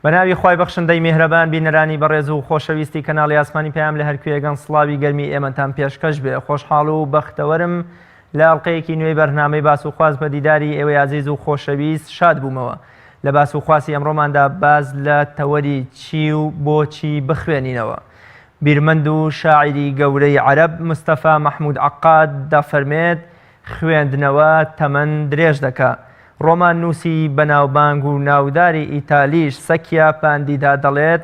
بەناوی خوای بەخشندەی میهرەبان بینەرانی بەڕێز و خۆشەویستی کەناڵی ئاسمانی پەیام لە هەرکوێگەن سڵاوی گەرمی ئێمەتان پێشکەش بێ. خۆشحاڵ و بەختەوەرم لە ئەڵلقەیەکی نوێی بەرنامەی باس و خواست بە دیداری ئێوەی عزیز و خۆشەویست شاد بوومەوە. لە باس و خواستی ئەمڕۆماندا باز لە تەوەری چی و بۆچی بخوێنینەوە. بیرمەند و شاعری گەورەی عەرەب مستەفا مەحموود عەقاد دەفەرمێت خوێندنەوە تەمەن درێژ دەکات. ڕۆمان نووسی بەناوبانگ و ناوداری ئیتالیش سەکیا پاندیدا دەڵێت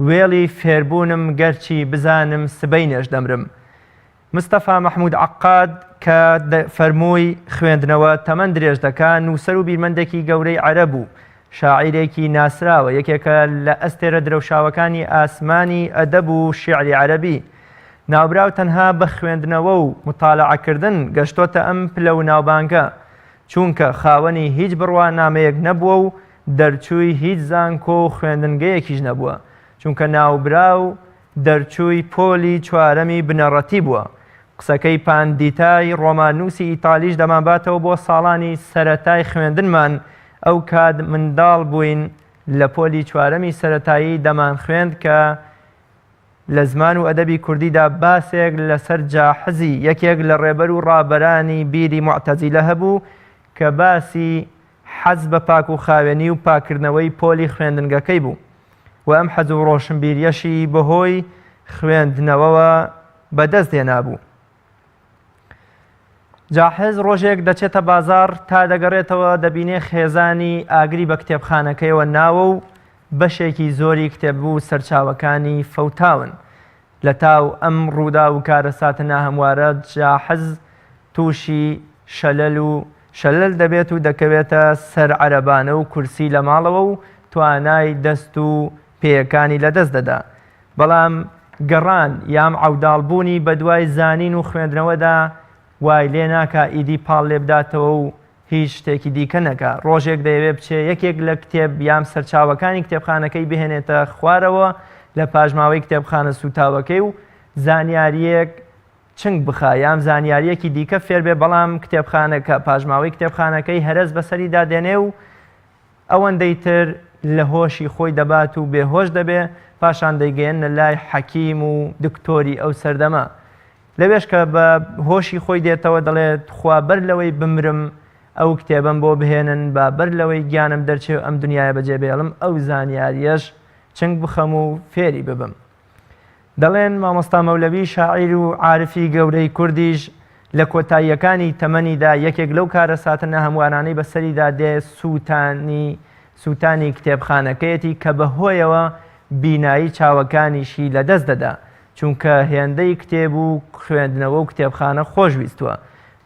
وێڵی فێربوونم گەرچی بزانم سبەی نێژ دەمرم. مستەفا مەحموود عەقاد کە فەرمووی خوێندنەوە تەمەن درێژ دەکات نووسەر و بیرمەندێکی گەورەی عەرەب و شاعیرێکی ناسراوە، یەکێکە لە ئەستێرە درەوشاوەکانی ئاسمانی ئەدەب و شیعری عەرەبی. ناوبراو تەنها بە خوێندنەوە و مطالعەکردن گەشتۆتە ئەم پلە و ناوبانگە، چونکە خاوەنی هیچ بڕوانامەیەک نەبووە و دەرچووی هیچ زانکۆ و خوێندنگەیەکیش نەبووە، چونکە ناوبراو دەرچووی پۆلی چوارەمی بنەڕەتی بووە. قسەکەی پاندیتای ڕۆماننووسی ئیتالیش دەمانباتەوە بۆ ساڵانی سەرەتای خوێندنمان. ئەو کات منداڵ بووین لە پۆلی چوارەمی سەرەتایی دەمان خوێند کە لە زمان و ئەدەبی کوردیدا باسێک لەسەر جاحزی یەکێک لە ڕێبەر و ڕابەرانی بیری موعتەزیلە هەبوو کە باسی حەز بە پاک و خاوێنی و پاکردنەوەی پۆلی خوێندنگەکەی بوو و ئەم حەز و ڕۆشنبیریەشی بەهۆی خوێندنەوەوە بەدەست هێنابوو. جاحز ڕۆژێک دەچێتە بازاڕ تا دەگەڕێتەوە دەبینێ خێزانی ئاگری بە کتێبخانەکەیەوە ناوە و بەشێکی زۆری کتێببوو سەرچاوەکانی فەوتاون. لە تاو ئەم ڕوودا و کارەساتە ناهەموارە جاحز تووشی شەلەل دەبێت و دەکەوێتە سەر عەرەبانە و کورسی لە ماڵەوە و توانای دەست و پێیەکانی لەدەست دەدا. بەڵام گەڕان یام عەوداڵبوونی بە دوای زانین و خوێندنەوەدا وای لێ ناکا ئیدی پاڵ لێ بداتەوە و هیچ شتێکی دیکە نەکا. ڕۆژێک دەیەوێت بچێ یەکێک لە کتێب یام سەرچاوەکانی کتێبخانەکەی بهێنێتە خوارەوە لە پاژماوەی کتێبخانە سوتاوەکەی و زانیاریەک چنگ بخا یام زانیاریەکی دیکە فێر بێ، بەڵام کتێبخانەکە پاژماوەی کتێبخانەکەی هەرس بەسەری دادێنێ و ئەوەندەی تر لە هۆشی خۆی دەبات و بێهۆش دەبێ، پاشان دەیگەێنە لای حەکیم و دکتۆری ئەو سەردەما. لەوێش کە بە هۆشی خۆی دێتەوە دەڵێت خوا بەر لەوەی بمرم ئەو کتێبم بۆ بهێنن با بەر لەوەی گیانم دەرچێ ئەم دنیاە بەجێبێڵم ئەو زانیاریەش چنگ بخەم و فێری ببم. دەڵێن مامۆستا مەولەوی شاعیر و عارفی گەورەی کوردیش لە کۆتاییەکانی تەمەنیدا یەکێک لەو کارەساتە ناهەموارانەی بەسەریدا دێ سووتانی کتێبخانەکەیەتی کە بەهۆیەوە بینایی چاوەکانیشی لەدەست دەدا، چونکە هێندەی کتێب و خوێندنەوە و کتێبخانە خۆشویستووە.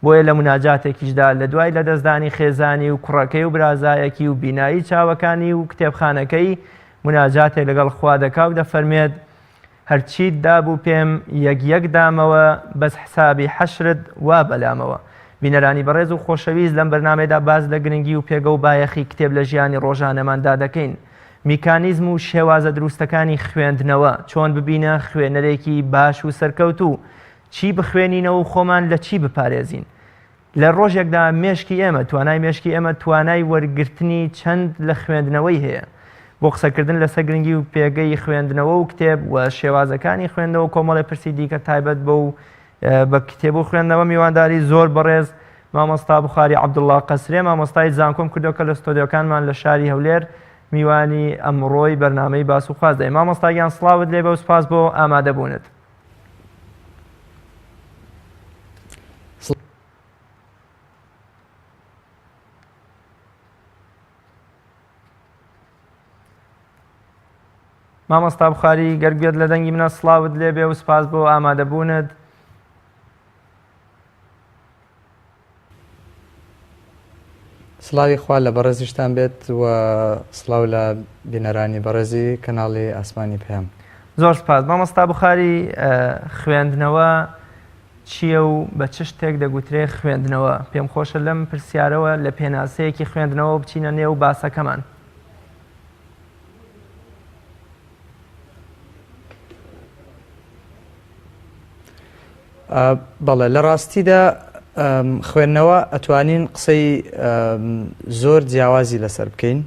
بۆیە لە مناجاتێکیشدا لە دوای لەدەستدانی خێزانی و کوڕەکەی و برازایەکی و بینایی چاوەکانی و کتێبخانەکەی مناجاتێک لەگەڵ خوا دەکا و دەفەرمێت هەرچیت دابوو پێم یەک دامەوە بەس حسابی حەشرت وا بەلامەوە. بینەرانی بەڕێز و خۆشەویست لەم بەرنامەیەدا باز لە گرنگی و پێگە و بایەخی کتێب لە ژیانی ڕۆژانەماندا دەکەین. میکانیزم و شێوازە دروستەکانی خوێندنەوە، چۆن ببینە خوێنەرێکی باش و سەرکەوتوو، چی بخوێنینەوە و خۆمان لە چی بپارێزین. لە ڕۆژێکدا توانای مێشکی ئێمە توانای وەرگرتنی چەند لە خوێندنەوەی هەیە. بۆ قسەکردن لەسەر گرنگی و پێگەی خوێندنەوە و کتێب و شێوازەکانی خوێندنەوە کۆمەڵی پرسی دیکە تایبەت بە کتێب و خوێندنەوە میوانداری زۆر بەڕێز مامۆستا بوخاری عەبدوڵڵا قەسرێ، مامۆستای زانکۆم کردووە لە ستۆدیۆکانمان لە شاری هەولێر میوانی ئەمڕۆی بەرنامەی باس و خواست دەی. مامۆستاگیان سڵاوت لێبە و سپاس بۆ ئامادەبوونت. مامۆستا بوخاری گەرگوێت لە دەنگی منە سڵاوت لێبێ و سپاس بۆ ئامادەبوونت. سڵاوی خوا لە بەڕێزیشتان بێت و سڵاو لە بینەرانی بەڕێزی کەناڵی ئاسمانی پەیام. زۆر سپاس. مامۆستا بوخاری خوێندنەوە چییە و بە چ شتێک دەگوترێ خوێندنەوە؟ پێم خۆشە لەم پرسیارەوە لە پێناسەیەکی خوێندنەوە بچینە نێو باسەکەمان. بەڵێ لە ڕاستیدا خوێندنەوە ئەتوانین قسەی زۆر جیاوازی لەسەر بکەین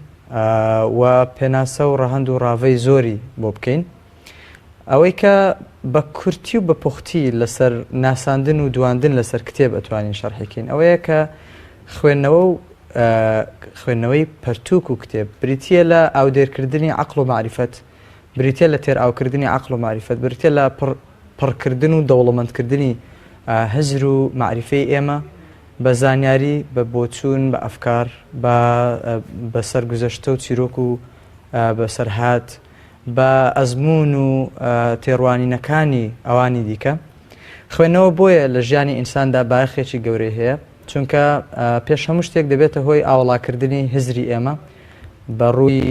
و پێناسە و ڕەهەند و ڕاوەی زۆری بۆ بکەین ئەوەی کە بە کورتی و بە پوختی لەسەر ناساندن و دواندن لەسەر کتێب ئەتوانین شەرحیکەین ئەوەیە کە خوێندنەوەی پەرتووک و کتێب بریتە لە ئاودێرکردنی عەقڵ و معریفەت بریتە لە تێر ئاوکردنی عەقڵ و معریفەت بریتە لە پڕکردن و دەوڵەمەندکردنی هەزر و معریفەی ئێمە بە زانیاری بە بۆچوون بە ئەفکار بە سەرگوزەشتە و چیرۆک و بەسەرهات بە ئەزمون و تێڕوانینەکانی ئەوانی دیکە خوێندنەوە بۆیە لە ژیانی ئینساندا باەخێکی گەورەی هەیە چونکە پێش هەموو شتێک دەبێتە هۆی ئاوەڵاکردنی هزری ئێمە بە ڕووی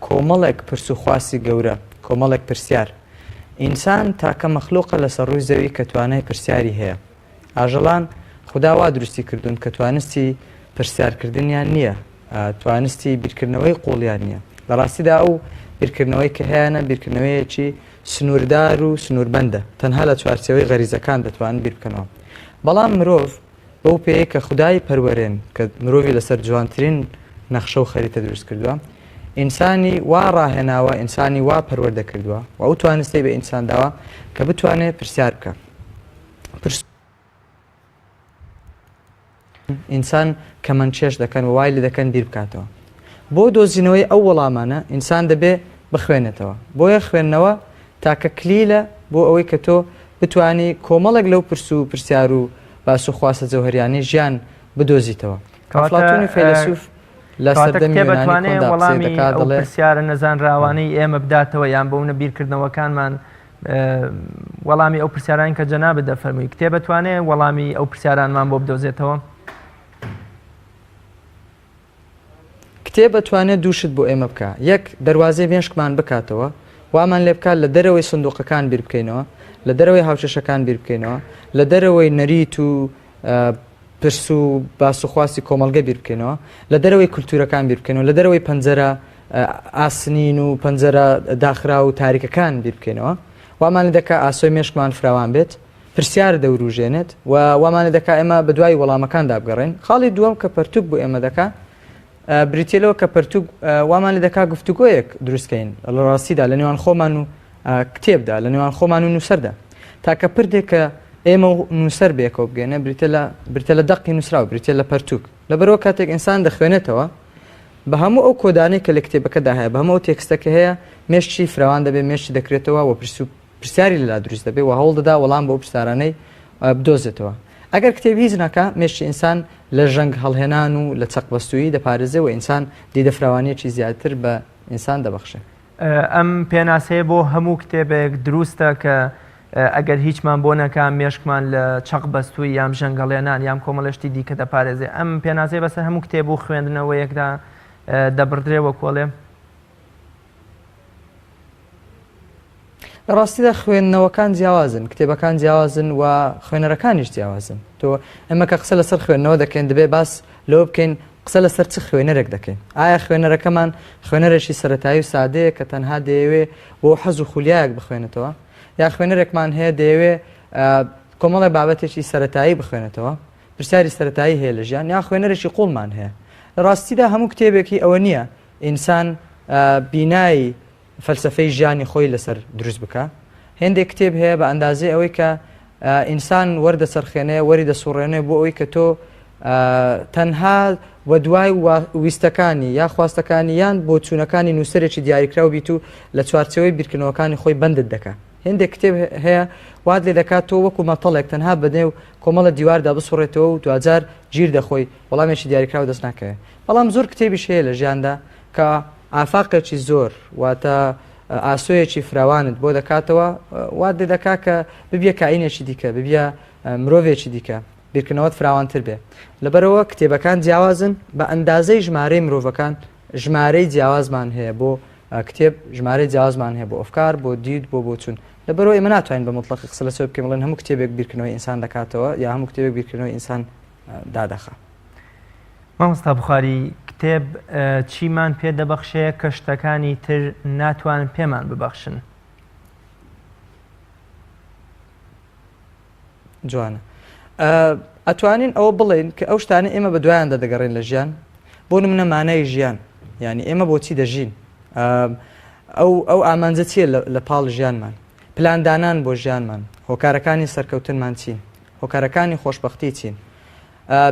کۆمەڵێک پرسوخواسی گەورە کۆمەڵێک پرسیار ئینسان تاکە مەخلوقە لەسەر ڕووی زەوی کە توانای پرسیاری هەیە ئاژەڵان خوددا وا دروستی کردوون کە توانستی پرسیارکردنیان نییە توانستی بیرکردنەوەی قوڵیان نییە لە ڕاستیدا ئەو بیرکردنەوەی کە هەیەە بیرکردنەوەیەکی سنووردار و سنووربەندە تەنها لە چوارچەوەی غەریزەکان دەتوانن بیر بکەنەوە بەڵام مرۆڤ بەو پێەیە کە خودای پەروەرێن کە مرۆڤی لەسەر جوانترین نەخشە و خەریتە دروست کردووە ئینسانی وا ڕاهێناوە ئینسانی وا پەروەردە کردووە و ئەو توانستی بە ئینسان داوە کە بتوانێت پرسیار بکە ئینسان کەمەند چێش دەکەن و وای لێ دەکەن بیر بکاتەوە بۆ دۆزینەوەی ئەو وەڵامانە ئینسان دەبێ بخوێنێتەوە بۆیە خوێندنەوە تاکە کلیلە بۆ ئەوەی کە تۆ بتانی کۆمەڵێک لەو پرس و پرسیار و باس و خواستە جەوهریانی ژیان بدۆزیتەوە ئەفلاتۆنی فەیلسوف لە سەردەمی یۆنانی وەڵامی ئەو پرسیارە نەزانراوانەی ئێمە بداتەوە یان بەونە بیرکردنەوەکانمان وەڵامی ئەو پرسیاران کە جەنابەت دەفەرمووی کتێب دەتوانێت وەڵامی ئەو پرسیارانمان بۆ بدۆزێتەوە کتێب دەتوانێت دووشت بۆ ئێمە بکە یەک دەواازەی مێشکمان بکاتەوە وامان لێ بکات لە دەرەوەی سندوقەکان بیر بکەینەوە لە دەرەوەی هاوچەشەکان بیر بکەینەوە لە دەرەوەی نەریت و پرس و باسوخواسی کۆمەلگە بیر بکەینەوە لە دەرەوەی کولتورەکان بیر بکەینەوە لە دەرەوەی پەنجەرە ئاسنین و پەنجەرە داخرا و تاریکەکان بیر بکەینەوە وامان دەکا ئاسۆی مێشکمان فراوان بێت پرسیار دەوروژێنێت و وامانە دەکا ئێمە بە دوای وەڵامەکان دابگەڕێن خاڵی دووەم کە پەرتوک بۆ ئێمە دەکا بریتێلەوە کە پەرتوک وامان لە دەکا گفتوگۆیەک دروستکەین لە ڕاستیدا لە نێوان خۆمان و کتێبدا لە نێوان خۆمان و نووسەردا تاکە پردێک کە ئێمە نووسەر بێکەوە بگەێنە بریتە لە دەقی نووسراوە بریتێ لە پەرتوک لەبەرەوە کاتێک ئینسان دەخوێنێتەوە بە هەموو ئەو کۆدانەی کە لە کتێبەکەدا هەیە بە هەموو ئەو تێکستەکە هەیە مێشتی فراوان دەبێت مێشتی دەکرێتەوە و پرسیاری لەلا دروست دەبێت و هەوڵ دەدا وەڵام بۆ پرسیارانەی بدۆزێتەوە ئەگەر کتێبی هیچ ناکە مێشتی ئینسان لە ژەنگ هەڵهێنان و لە چەقبەستویی دەپارێزێەوە ئینسان دیدەفراوانیەکی زیاتر بە ئینسان دەبەخشێت ئەم پێناسەیە بۆ هەموو کتێبێک دروستە کە ئەگەر هیچمان بۆ نەکان مێشکمان لە چەقبەستوی یام ژەنگەڵێنان یام کۆمەڵشتی دیکە دەپارێزێ ئەم پێناسەیە بەسەر هەموو کتێب و خوێندنەوە یەکدا دەبڕدرێەوە کۆڵێ لە ڕاستیدا خوێندنەوەکان جیاوازن کتێبەکان جیاوازن و خوێنەرەکانیش جیاوازن تۆ ئەمە کە قسە لەسەر خوێندنەوە دەکەین دەبێ باس لەوە بکەین قسە لەسەر چ خوێنەرێک دەکەین ئایا خوێنەرەکەمان خوێنەرێکی سەرەتایی و سادەیە کە تەنها دەیەوێ بۆ حەز و خولیایەک بخوێنێتەوە یا خوێنەرێکمان هەیە دەیەوێ کۆمەڵی بابەتێکی سەرەتایی بخوێنێتەوە پرسیاری سەرەتایی هەیە لە ژیان یا خوێنەرێکی قوڵمان هەیە لە ڕاستیدا هەموو کتێبێکی ئەوە نییە ئینسان بینایی فەلسفەی ژیانی خۆی لەسەر دروست بکە هێندێک کتێب هەیە بە ئەندازەی ئەوەی کە ئینسان وەردەسەرخێنێ وەری دەسوڕێنێ بۆ ئەوەی کە تۆ تەنها وە دوای ویستەکانی یا خواستەکانی یان بۆ چوونەکانی نووسەرێکی دیاریکراو بیت و لە چوارچەوەی بیرکردنەوەکانی خۆی بەندت دەکات هێندێک کتێب هەیە وات لێ دەکات تۆ وەکو مەتەڵێک تەنها بەدێ و کۆمەڵە دیواردا بسوڕێتەوە و دوجار گیر دەخۆی وەڵامێکی دیاریکراو دەست ناکەوێت بەڵام زۆر کتێبیش هەیە لە ژیاندا کە ئافاقێکی زۆر واتە ئاسۆیەکی فراوانت بۆ دەکاتەوە وات لێ دەکا کە ببیە کائینێکی دیکە ببیە مرۆڤێکی دیکە بیرکردنەوەت فراوانتر بێ لەبەرەوە کتێبەکان جیاوازن بە ئەندازەی ژمارەی مرۆڤەکان ژمارەی جیاوازمان هەیە بۆ کتێب ژمارەی جیاوازمان هەیە بۆ ئەفکار بۆ دید بۆ بۆچوون لەبەرەوە ئێمە ناتوانین بە مطلق قسە لەسەر بکەین بڵێن هەموو کتێبێک بیرکردنەوەی ئینسان دەکاتەوە یا هەموو کتێبێک بیرکردنەوەی ئینسان دادەخە مامۆستا بوخاری کتێب چیمان پێ دەبەخشێ کە شتەکانی تر ناتوانن پێمان ببەخشن جوانە ئەتوانین ئەوە بڵێن کە ئەو شتانە ئێمە بە دوایاندا دەگەڕێن لە ژیان بۆ نمونە مانای ژیان یعنی ئێمە بۆچی دەژین ئەو ئامانجە چیە لە پاڵ ژیانمان پلاندانان بۆ ژیانمان هۆکارەکانی سەرکەوتنمان چین هۆکارەکانی خۆشببختی چین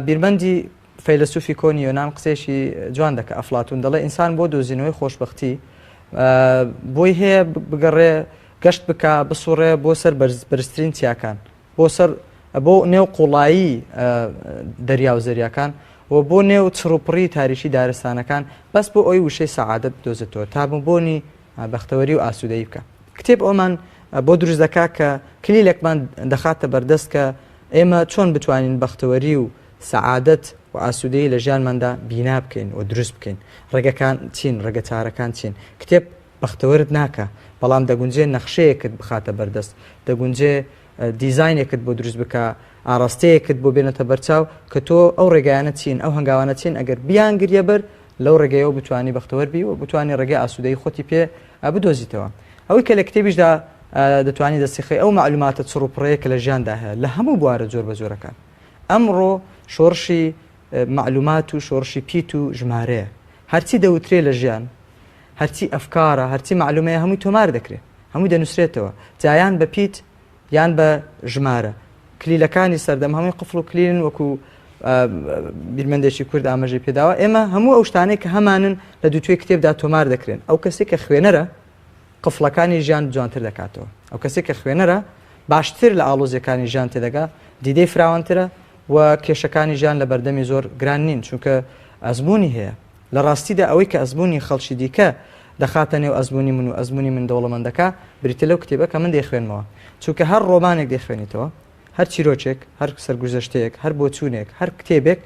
بیربەندی فەیلسوفی کۆنی یۆنان قسێکی جوان دەکە ئەفلاتون دەڵێ ئینسان بۆ دۆزینەوەی خۆشببختی بۆی هەیە بگەڕێ گەشت بکە بسوڕێ بۆ سەر بەرزترین چیاکان بۆ نێو قوڵایی دەریاو زەریاکان و بۆ نێو چڕوپڕی تاریشی دارستانەکان بەس بۆ ئەوی وشەی سەعادەت بدۆزێتەوە تا بۆنی بەختەوەری و ئاسوودەیی بکە کتێب ئەومان بۆ دروست دەکات کە کلیلێکمان دەخاتە بەردەست کە ئێمە چۆن بتوانین بەختەوەری و سەعادەت و ئاسوودەیی لە ژیانماندا بینا بکەین و دروست بکەین ڕێگەکان چین ڕێگە چارەکان چین کتێب بەختەوەرت ناکە بەڵام دەگونجێ نەخشەیەکت بخاتە بەردەست دەگونجێ دیزاینێکت بۆ دروست بکە ئاراستەیەکت بۆ بێنێتە بەرچاو کە تۆ ئەو ڕێگایانە چین ئەو هەنگاوانە چین ئەگەر بیان گریە بەر لەو ڕێگەیەوە بتوانانی بەختەوەر بی و بتوانانی ڕێگەی ئاسوودەی خۆتی پێ بدۆزیتەوە ئەوەی کە لە کتێبیشدا دەتوانانی دەستیخی ئەو معلوماتە چڕوپڕەیە کە لە ژیاندا هەیە لە هەموو بوارە جۆر بە جۆرەکان ئەمڕۆ شۆڕشی معلومات و شۆڕشی پیت و ژمارەیە هەرچی دەوترێ لە ژیان هەرچی ئەفکارە هەرچی معلومەیە هەمووی تۆمار دەکرێت هەمووی دەنووسرێتەوە جایان بە پیت یان بە ژمارە کلیلەکانی سەردەم هەمووی قفڵ و کلین وەکو بیرمەندێکی کورد ئاماژەی پێداوە ئێمە هەموو ئەو شتانەی کە هەمانن لە دووتوێ کتێبدا تۆمار دەکرێن ئەو کەسێک کە خوێنەرە قفڵەکانی ژیان جوانتر دەکاتەوە ئەو کەسێک کە خوێنەرە باشتر لە ئاڵۆزیەکانی ژیان تێدەگا دیدەی فراوانترە و کێشەکانی ژیان لە بەردەمی زۆر گران نین چونکە ئەزمموی هەیە لە ڕاستیدا ئەوەی کە ئەزمموی خەڵکی دیکە دەخاتە نێو ئەزمموی من و ئەزمموی من دەوڵەمەندەکە بریتە لەو کتێبە کە من دەیخوێنمەوە چونکە هەر ڕۆمانێک دەیخوێنیتەوە هەر چیرۆکێک هەر سەرگوزەشتەیەک هەر بۆچوونێک هەر کتێبێک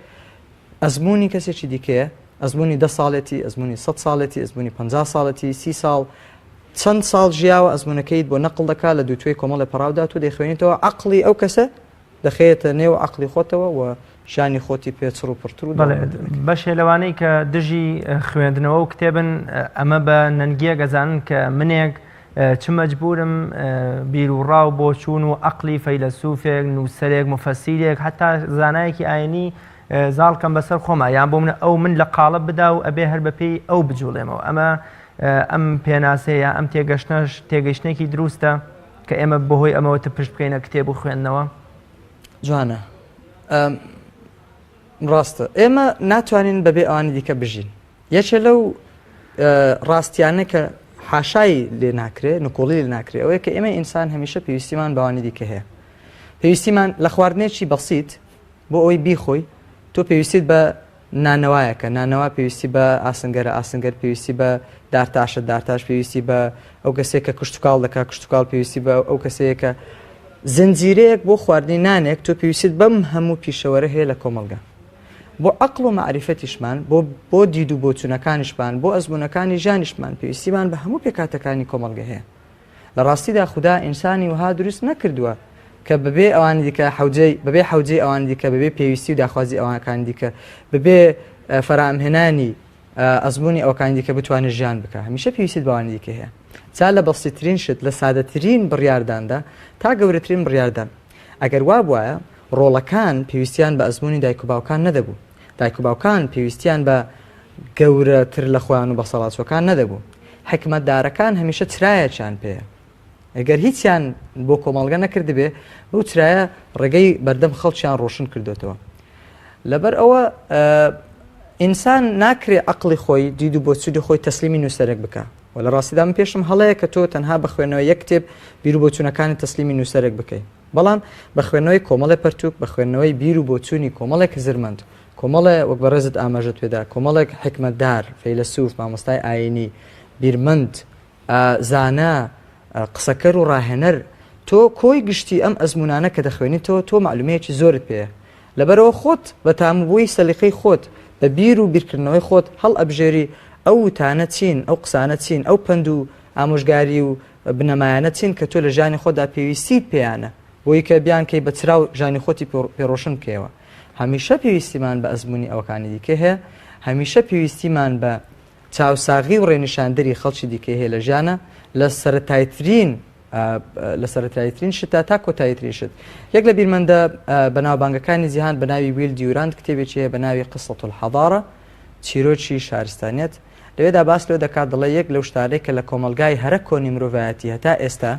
ئەزمموی کەسێکی دیکەیە ئەزمموی 10 ساڵێتی ئەزمموی 100 ساڵێتی ئەزمموی 50 ساڵەتی 30 ساڵ چەند ساڵ ژیاوە ئەزمونەکەیت بۆ نەقل دەکات لە دووتوێ کۆمەڵی پەراودا تو دەیخوێنیتەوە عەقڵی ئەو کەسە دەخەیەتە نێو عەقڵی خۆتەوە و شانی خۆتی پێ چڕ و پڕتر و بەشێ لەوانەی کە دژی خوێندنەوە و کتێبن ئەمە بە نەنگیە گەزانن کە منێک چ مەجبورم بیر و ڕاو بۆ چوون و عەقڵی فەیلسوفێک نووسەرێک مفەسیرێک هەتا زانایەکی ئاینی زاڵکەم بەسەر خۆمە یان بۆ منە ئەو من لە قاڵب بدا و ئەبێ هەر بەپێی ئەو بجوڵێمەوە ئەمە ئەم پێناسەیە ئەم تێگەشتێکی دروستە کە ئێمە بەهۆی ئەمەوەتە پشت بکەینە کتێب و خوێندنەوە جوانە ڕاستە ئێمە ناتوانین بەبێ ئەوانی دیکە بژین یەکێ لەو ڕاستیانە کە حاشای لێ ناکرێت نکۆڵی لێ ناکرێت ئەوەیە کە ئێمە ئینسان هەمیشە پێویستیمان بەوانی دیکە هەیە پێویستیمان لە خواردنێکی بەسیط بۆ ئەوی بیخۆی تۆ پێویستیت بە نانەوایەکە نانەوە پێویستی بە ئاسنگەرە ئاسنگەر پێویستی بە دارتاشە دارتاش پێویستی بە ئەو کەسێک کە کشتتوکاڵ دەکات کشتتوکاڵ پێویستی بە ئەو کەسەیەکە زنجیرەیەک بۆ خواردنی نانێک تۆ پێویستیت بەم هەموو پیشەوەرە هەیە لە کۆمەلگا بۆ عەقڵ و معریفەتیشمان بۆ دید و بۆچوونەکانیشمان بۆ ئەزمونەکانی ژانیشمان پێویستیمان بە هەموو پێکاتەکانی کۆمەلگا هەیە لە ڕاستیدا خوددا ئینسانی وها دروست نەکردووە کە بەبێ ئەوانی دیکە بەبێ حەوجەی ئەوان دیکە بەبێ پێویستی و داخوازی ئەوانەکان دیکە بەبێ فەرامهێنانی ئەزمموی ئەوکانی دیکە بتوانێت ژیان بکە هەمیشە پێویستیت بەوانی دیکە هەیە چا لە بەسیترین شت لە سادەترین بڕیارداندا تا گەورەترین بڕیاردان ئەگەر وا بواە ڕۆڵەکان پێویستیان بە ئەزمموی دایک و باوکان نەدەبوو دایک و باوکان پێویستیان بە گەورەتر لە خۆیان و بە سەڵاتچۆکان نەدەبوو حکمەتدارەکان هەمیشە چرایەکیان پێەیە ئەگەر هیچیان بۆ کۆمەڵگە نەکردبێ بەو چرایە ڕێگەی بەردەم خەڵکیان ڕۆشن کردوێتەوە لەبەر ئەوە ئینسان ناکرێ عەقڵی خۆی دید و بۆچوونی خۆی تەسلیمی نووسەرێک بکە و لە ڕاستیدا من پێشم هەڵەیە کە تۆ تەنها بە خوێنەوەی یەک کتێب بیر و بۆچوونەکانی تەسلیمی نووسەرێک بکەیت بەڵام بە خوێنەوەی کۆمەڵی پەرتوک بە خوێندنەوەی بیر و بۆچوونی کۆمەڵێک زرمەند کۆمەڵێ وەک بەڕێزت ئاماژەت پێدا کۆمەڵێک حکمەتدار فەیلسوف مامۆستای ئاینی بیرمەند زانا قسەکەر و ڕاهێنەر تۆ کۆی گشتی ئەم ئەزمونانە کە دەخوێنیتەوە تۆ معلومەیەکی زۆرت پێەیە لەبەرەوە خۆت بە تامبووی سەلیقەی خۆت بە بیر و بیرکردنەوەی خۆت هەڵ ئەبژێری ئەو وتانە چین ئەو قسانە چین ئەو پند و ئامۆژگاری و بنەمایانە چین کە تۆ لە ژانی خۆدا پێویستیت پێیانە بۆی کە بیان کەی بە چرا و ژانی خۆتی پێڕۆشن بکەوە هەمیشە پێویستیمان بە ئەزمموی ئەوەکانی دیکە هەیە هەمیشە پێویستیمان بە چاوساغی و ڕێنیشاندەری خەڵکی دیکە هەیە لە ژیانە لە سەرەتایترین شتا تا کۆتاییترین شت یەک لە بیرمەندە بەناوبانگەکانی جیهان بە ناوی ویل دیورانت کتێبێکی هەیە بە ناوی قسەت الحەضارە چیرۆکی شارستانیەت لەوێدا باس لێ دەکات دڵێ یەک لەو شتارێک کە لە کۆمەلگای هەرە کۆنی مرۆڤایەتی هەتا ئێستا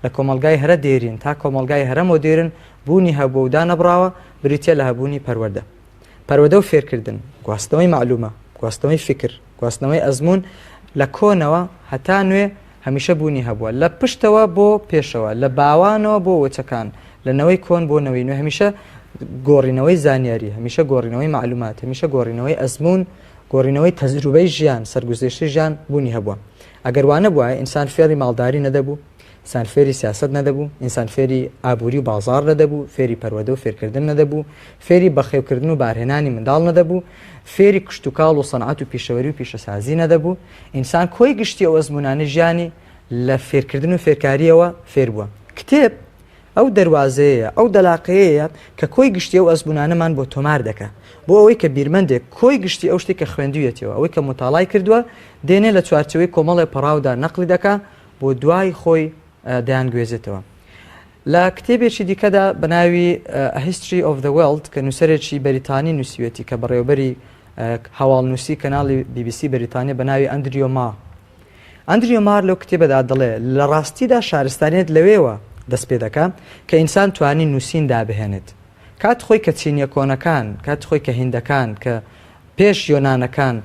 لە کۆمەلگای هەرە دێرین تا کۆمەلگای هەرە مۆدێرن بوونی هەبوو و دانەبراوە بریتە لە هەبوونی پەروەردە و فێرکردن گواستنەوەی معلومە گواستنەوەی فکر گواستنەوەی ئەزمون لە کۆنەوە هەتا نوێ هەمیشە بوونی هەبووە لە پشتەوە بۆ پێشەوە لە باوانەوە بۆ وەچەکان لەنەوەی کۆن بۆ نەوەی نوێ هەمیشە گۆڕینەوەی زانیاری هەمیشە گۆڕینەوەی معلومات هەمیشە گۆڕینەوەی ئەزمون گۆڕینەوەی تەجروبەی ژیان سەرگوزێشتی ژیان بوونی هەبووە ئەگەر وانە بووە ئینسان فێری ماڵداری نەدەبوو ئینسان فێری سیاست نەدەبوو ئینسان فێری ئابووری و بازار نەدەبوو فێری پەروەدە و فێرکردن نەدەبوو فێری بەخێوکردن و بارهێنانی منداڵ نەدەبوو فێری کشت و کاڵ و سەنعەت و پیشەوەری و پیشەسازی نەدەبوو ئینسان کۆی گشتی ئەو ئەزمونانە ژیانی لە فێرکردن و فێرکاریەوە فێر بووە کتێب ئەو دەواازەیە ئەو دەلاقەیە کە کۆی گشتی ئەو ئەزمونانەمان بۆ تۆمار دەکە بۆ ئەوەی کە بیرمەندێک کۆی گشتی ئەو شتێک کە خوێندویەتەوە ئەوەی کە متاڵای کردووە دێنێ لە چوارچەوەی کۆمەڵی پەراودا نەقلی دەکا بۆ دوای خۆی دەیانگوێزێتەوە لە کتێبێکی دیکەدا بەناوی History of the World کە نووسەرێکی بەریتانی نووسیوێتی کە بەڕێوەبەری هەواڵنووسی کەناڵی BBC بەریتانی بەناوی ئەندریۆ مار لەو کتێبەدا دەڵێ لە ڕاستیدا شارستانیت لەوێوە دەست پێ دەکا کە ئینسان توانی نووسین دابهێنێت کات خۆی کە چینیە کۆنەکان کات خۆی کە هیندەکان کە پێش یۆنانەکان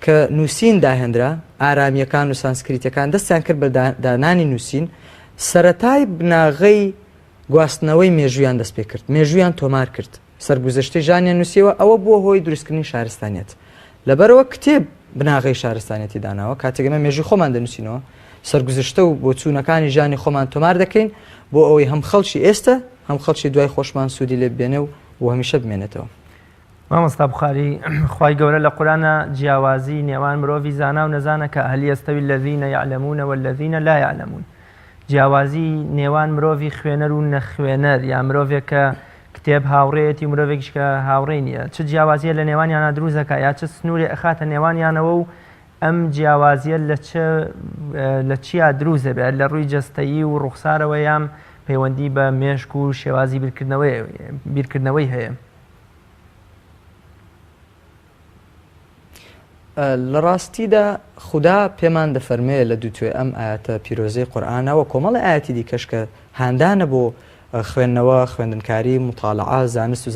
کە نووسین داهێنرا ئارامیەکان و سانسکریتەکان دەستیان کرد بە دانانی نووسین سەرەتای بناغەی گواستنەوەی مێژویان دەست پێ کرد مێژویان تۆمار کرد سەرگوزەشتی ژانیان نووسیەوە ئەوە بووە هۆی دروستکردنی شارستانیت لەبەرەوە کتێب بناغەی شارستانیەتی داناوە کاتێکمە مێژوی خۆمان دەنووسینەوە سەرگوزشتە و بۆ چوونەکانی ژانی خۆمان تۆمار دەکەین بۆ ئەوەی هەم خەڵکی ئێستا هەم خەڵکی دوای خۆشمان سوودی لێ بێنێ و هەمیشە بمێنێتەوە مامۆستا بخاری خوای گەورە لە قورآنە جیاوازی نێوان مرۆڤی زانا و نەزانە کە هەل یەستەوی الەذینە یعلەمون والەذینە لا یعلەمون جیاوازی نێوان مرۆڤی خوێنەر و نەخوێنەر یا مرۆڤێک کە کتێب هاوڕێتی و مرۆڤێکیش کە هاوڕێ نییە چ جیاوازیە لە نێوانیانە دروست دەکات یا چ سنوورێ ئەخاتە نێوانیانەوە و ئەم جیاوازیە لە چیا دروست دەبێت لە ڕووی جەستەیی و ڕوخسارەوە یام پەیوەندی بە مێشک و شێوازی بیرکردنەوەی هەیە لە ڕاستیدا خوددا پێمان دەفەرمێ لە دووتێ ئەم ئاەتە پیرۆزەی قورئانەوە کۆمەڵی ئاەتی دیکەش کە هاندانە بۆ خوێندنەوە خوێندنکاری مطالعە زانست و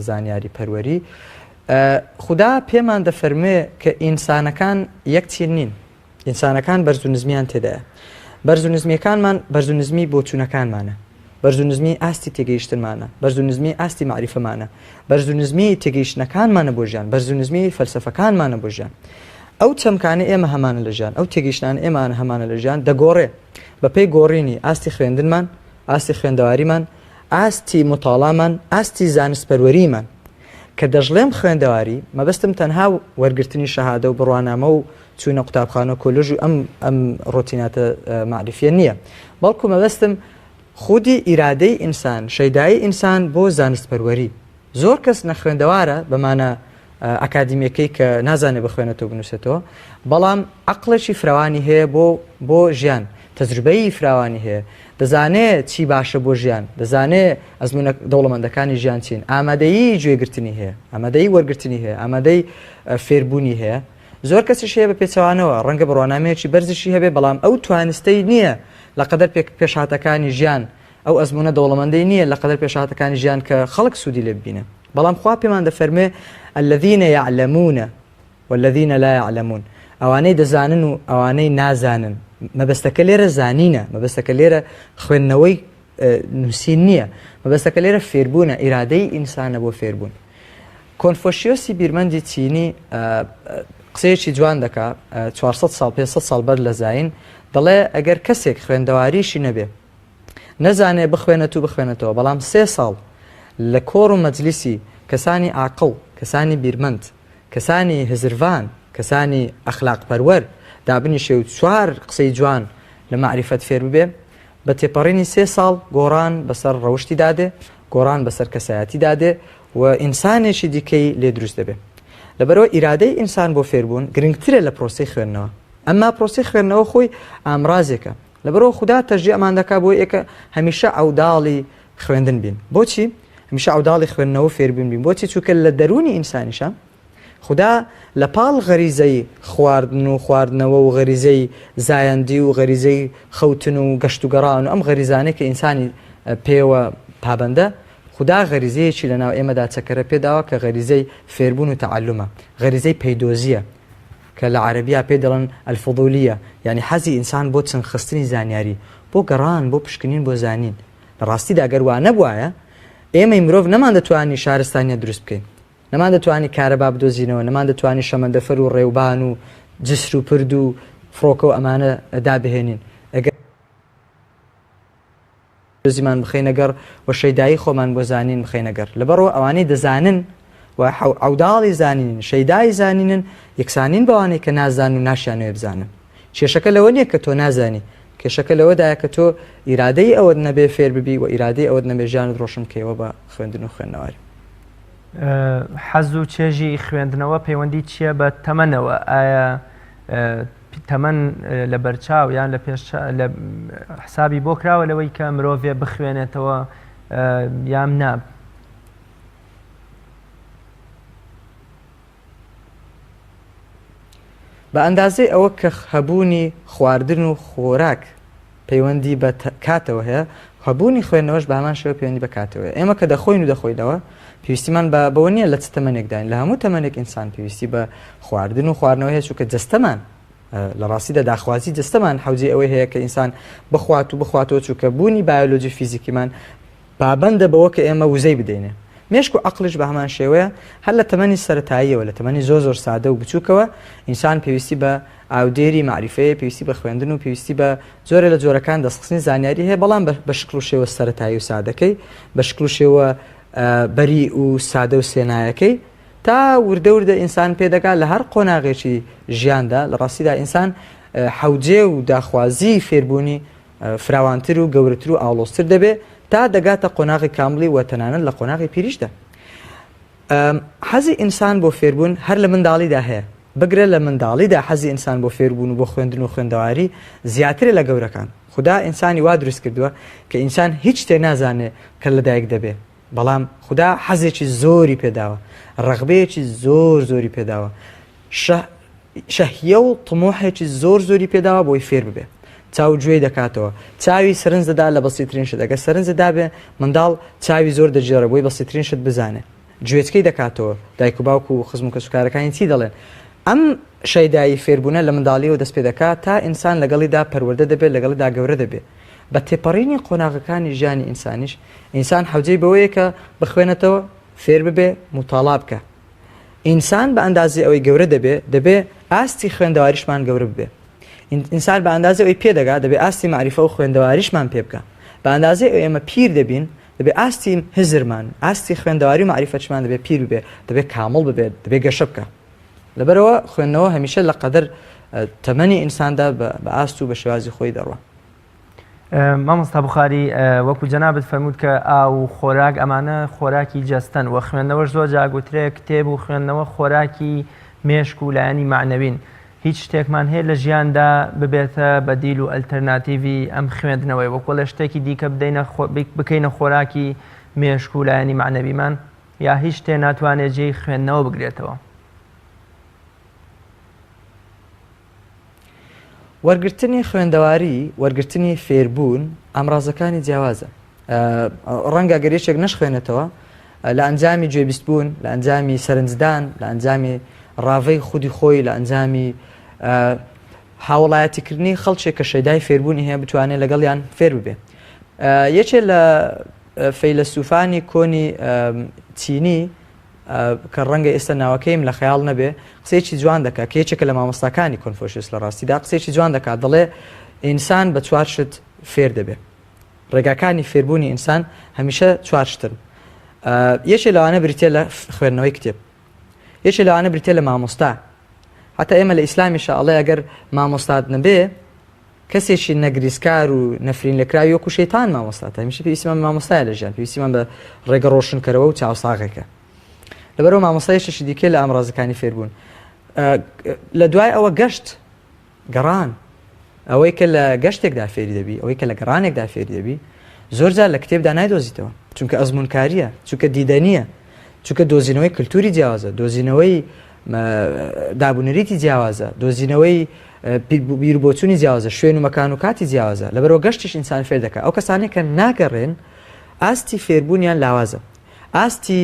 زانیاری پەروەری خوددا پێمان دەفەرمێ کە ئینسانەکان یەکچین نین ئینسانەکان بەرزونزمیان تێدایە بەرزونزمیەکانمان بەرزونزمی بۆ چوونەکانمانە بەرزونزمی ئاستی تێگەیشتنمانە بەرزونزمی ئاستی معریفەمانە بەرزونزمی تێگەیشتنەکانمانە بۆ ژیان بەرزونزمی فەلسەفەکانمانە بۆ ژیان ئەو چەمکانە ئێمە هەمانە لە ژیان ئەو تێگەیشتان ئێمان هەمانە لە ژیان دەگۆڕێ بەپێی گۆڕینی ئاستی خوێندنمان ئاستی خوێندەواریمان ئاستی مطاڵامان ئاستی زانستپەروەریمان کە دەژڵێم خوێندەواری مەبەستم تەنها وەرگرتنی شەهادە و بڕوانامە و چوونە قوتابخانە کۆلۆژ و ئەم ڕۆتیناتە معرفیە نییە بەڵکو مەبەستم خودی ئیرادەی ئینسان شەیدایی ئینسان بۆ زانستپەروەری زۆر کەس نەخوێندەوارە بەمانە ئەکادیمیەکەی کە نازانێت بخوێنێتەوە بنووسێتەوە بەڵام عەقڵێکی فراوانی هەیە بۆ ژیان تەجروبەی فراوانی هەیە دەزانێت چی باشە بۆ ژیان دەزانێت ئەزمونە دەوڵەمەندەکانی ژیان چین ئامادەیی گوێگرتنی هەیە ئامادەی وەرگرتنی هەیە ئامادەی فێربوونی هەیە زۆر کەسیش هەیە بە پێچەوانەوە ڕەنگە بڕوانامەیەکی بەرزشی هەبێ بەڵام ئەو توانستەی نییە لەقەدەر پێشهاتەکانی ژیان ئەو ئەزمونە دەوڵەمەندەی نییە لەقەدەر پێشهاتەکانی ژیان کە خەڵک سوودی لێ ببینە بەڵام خوا پێمان دەفەرمێ الذینە یعلەمون والذینە لا یعلەمون ئەوانەی دەزانن و ئەوانەی نازانن مەبەستەکە لێرە زانینە مەبەستەکە لێرە خوێندنەوەی نووسین نییە مەبەستەکە لێرە فێربوونە ئیرادەی ئینسانە بۆ فێربوون کۆنفۆشیۆسی بیرمەندی چینی قسەیەکی جوان دەکا 400 ساڵ 500 ساڵ بەر لە زاین دەڵێ ئەگەر کەسێک خوێندەواریشی نەبێ نەزانێ بخوێنێت و بخوێنێتەوە بەڵام 3 ساڵ لە کۆڕ و مەجلیسی کەسانی عاقڵ کەسانی بیرمەند کەسانی هزروان کەسانی ئەخلاق پەروەر دابنیشێ و 4 قسەی جوان لە معریفەت فێر ببێ بە تێپەڕینی 3 ساڵ گۆڕان بەسەر ڕەوشتی دادێ گۆڕان بەسەر کەسایەتی دادێ و ئینسانێکی دیکەی لێ دروست دەبێ لەبەرەوە ئیرادەی ئینسان بۆ فێربوون گرنگترە لە پرۆسەی خوێندنەوە ئەمما پرۆسەی خوێندنەوە خۆی ئامرازێکە لەبەرەوە خوددا تەشجیعمان دەکا بۆ یەکە هەمیشە ئەوداڵی خوێندن بین بۆچی هەمیشە ئەوداڵی خوێندنەوە فێربوون بین بۆچی چونکە لە دەرونی ئینسانیشە خدا لە پاڵ غەریزەی خواردن و خواردنەوە و غەریزەی زایەندی و غەریزەی خەوتن و گەشت و گەڕان و ئەم غەریزانەی کە ئینسانی پێوە پابندە خدا غەریزەیەکی لە ناو ئێمەدا چەکەرە پێداوە کە غەریزەی فێربوون و تەعەلومە غەریزەی پەیدۆزیە کە لە عەرەبیا پێ دەڵێن الفضولیە یعنی حەزی ئینسان بۆ چنگ خستنی زانیاری بۆ گەڕان بۆ پشکنین بۆ زانین لە ڕاستیدا ئەگەر وا نەبوایە ئێمەی مرۆڤ نەمان دەتوانی شارستانیە دروست بکەین نەمان دەتوانی کارەبا بدۆزینەوە نەمان دەتوانی شەمەندەفەر و ڕێوبان و جسر و پرد و فڕۆکە و ئەمانە دابهێنین ئەگەر دۆزیمان بخەینەگەر و شەیدایی خۆمان بۆ زانین بخەینەگەر لەبەرەوە ئەوانەی دەزانن و عەوداڵی زانینن شەیدای زانینن یەکسانین بەوانەی کە نازان و ناشیانوێ بزانن کێشەکە لەوە نییە کە تۆ نازانی کێشەکە لەوەدایە کە تۆ ئیرادەی ئەوەت نەبێ فێر ببی و ئیرادەی ئەوەت نەبێ ژیانت ڕۆشن بکەیەوە بە خوێندن و خوێندنەواری حەز و چێژی خوێندنەوە پەیوەندی چییە بە تەمەنەوە ئایا تەمەن لە بەرچاو یان لە پێش لە حسابی بۆ کراوە لەوەی کە مرۆڤێ بخوێنێتەوە یام ناب بە ئەندازەی ئەوە کە هەبوونی خواردن و خۆراک پەیوەندی بە کاتەوە هەیە هەبوونی خوێندنەوەش بە هەمان شێوە پەیوەندی بە کاتەوە ئێمە کە دەخۆین و دەخۆینەوە پێویستیمان بەوە نییە لە چ تەمەنێکداین لە هەموو تەمەنێک ئینسان پێویستی بە خواردن و خواردنەوە هەیە چونکە جەستەمان لە ڕاستیدا داخوازی جەستەمان حەوزی ئەوەی هەیە کە ئینسان بخوات و بخواتەوە چونکە بوونی بایۆلۆجی فیزیکیمان پابەندە بەوە کە ئێمە وزەی بدەینێ مێشک و عەقڵش بە هەمان شێوەیە هەر لە تەمەنی سەرەتاییەوە لە تەمەنی زۆر سادە و بچووکەوە ئینسان پێویستی بە ئاودێری معریفەیە پێویستی بە خوێندن و پێویستی بە جۆرە لە جۆرەکان دەستخستنی زانیاری هەیە بەڵام بە شکل و شێوە سەرەتایی و سادەکەی بە شکل و شێوە بەری و سادە و سێنایەکەی تا وردە وردە ئینسان پێدەگات لە هەر قۆناغێکی ژیاندا لە ڕاستیدا ئینسان حەوجێ و داخوازی فێربوونی فراوانتر و گەورەتر و ئاڵۆزتر دەبێت تا دەگاتە قۆناغی کاملی و تەنانەت لە قۆناغی پیریشدا حەزی ئینسان بۆ فێربوون هەر لە منداڵیدا هەیە بگرە لە منداڵیدا حەزی ئینسان بۆ فێربوون و بۆ خوێندن و خوێندەواری زیاترە لە گەورەکان خدا ئینسانی وا دروست کردووە کە ئینسان هیچ شتێ نازانێت کە لەدایک دەبێت بەڵام خدا حەزێکی زۆری پێداوە ڕەغبەیەکی زۆری پێداوە شەهیە و تمۆحێکی زۆری پێداوە بۆی فێر ببێ چاو گوێی دەکاتەوە چاوی سەرنج دەدا لە بەسیترین شت ئەگەر سەرنج دابێ منداڵ چاوی زۆر دەجێڕە بۆی بەسیترین شت بزانێ گوێچکەی دەکاتەوە دایک و باوک و خزم و کەسوکارەکانی چی دەڵێن ئەم شەیدایی فێربوونە لە منداڵیەوە دەست پێ دەکات تا ئینسان لەگەڵیدا پەروەردە دەبێت لەگەڵیدا گەورە دەبێت بە تێپەڕینی قۆناغەکانی ژیانی ئینسانیش ئینسان حەوجەی بەوەیە کە بخوێنێتەوە فێر ببێ مطالعە بکە ئینسان بە ئەندازی ئەوەی گەورە دەبێت ئاستی خوێندەواریشمان گەورە ببێ ئینسان بە ئەندازی ئەوەی پێدەگات دەبێت ئاستی معریفە و خوێندەواریشمان پێ بکە بە ئەندازی ئەو ئێمە پیر دەبین دەبێت ئاستی هزرمان ئاستی خوێندەواری و معریفەتمان دەبێت پیر ببێ دەبێت کامڵ ببێت دەبێت گەشە بکە لەبەرەوە خوێندنەوە هەمیشە لە قەدەر تەمەنی ئینساندا بە ئاست و بە شێوازی خۆی دەڕوە مامۆستا بوخاری وەکو جەنابەت فەرموود کە ئاو و خۆراک ئەمانە خۆراکی جەستن و خوێندنەوەش زۆر جاگوترێ کتێب و خوێندنەوە خۆراکی مێشک و لایەنی معنەوین هیچ شتێکمان هەیە لە ژیاندا ببێتە بەدیل و ئەلتەرناتیڤی ئەم خوێندنەوەی وەکو لە شتێکی دیکە بکەینە خۆراکی مێشک و لایەنی معنەویمان یا هیچ شتێ ناتوانێت جێی خوێندنەوە بگرێتەوە وەرگرتنی خوێندەواری وەرگرتنی فێربوون ئامڕازەکانی جیاوازە ڕەنگە گەرێشێک نەشخوێنێتەوە لە ئەنجامی گوێبیستبوون لە ئەنجامی سەرنجدان لە ئەنجامی ڕاوەی خودی خۆی لە ئەنجامی هاوڵایەتیکردنی خەڵکێک کە شەیدای فێربوونی هەیە بتوانێت لەگەڵیان فێر ببێ یەکێ لە فەیلسوفانی کۆنی چینی کە ڕەنگە ئێستا ناوەکەیم لە خەیاڵ نەبێ قسەیەکی جوان دەکات کە یەکێکە لە مامۆستاکانی کۆنفۆشیوس لە ڕاستیدا قسەیەکی جوان دەکات دەڵێ ئینسان بە چوار شت فێر دەبێت ڕێگاکانی فێربوونی ئینسان هەمیشە چوار شتن یەکێ لەوانە بریتێ لە خوێندنەوەی کتێب یەکێ لەوانە بریتێ لە مامۆستا حتا ئێمە لە ئیسلامیشە ئەڵێ ئەگەر مامۆستات نەبێ کەسێکی نەگریسکار و نەفرین لەکراوی وەکو شەیتان مامۆستات هەمیشە پێویستیمان مامۆستایە لە ژیان پێویستیمان بە ڕێگە ڕۆشنکەرەوە و چاوساغێکە لەبەرەوە مامۆستایشی دیکە لە ئامڕازەکانی فێربوون لە دوای ئەوە گەشت گەڕان ئەوەی کە لە گەشتێکدا فێری دەبی ئەوەی کە لە گەڕانێکدا فێری دەبی زۆرجار لە کتێبدا نایدۆزیتەوە چونکە ئەزمونکاریە چونکە دیدەنیە چونکە دۆزینەوەی کللتوری جیاوازە دۆزینەوەی دابوونەریتی جیاوازە، دۆزینەوەی بیربۆچوونی جیاوازە، شوێن و مەکان و کاتی جیاوازە، لەبەرەوە گەشتیش ئینسان فێر دەکات. ئەو کەسانی کە ناگەڕێن ئاستی فێربوونیان لاوازە، ئاستی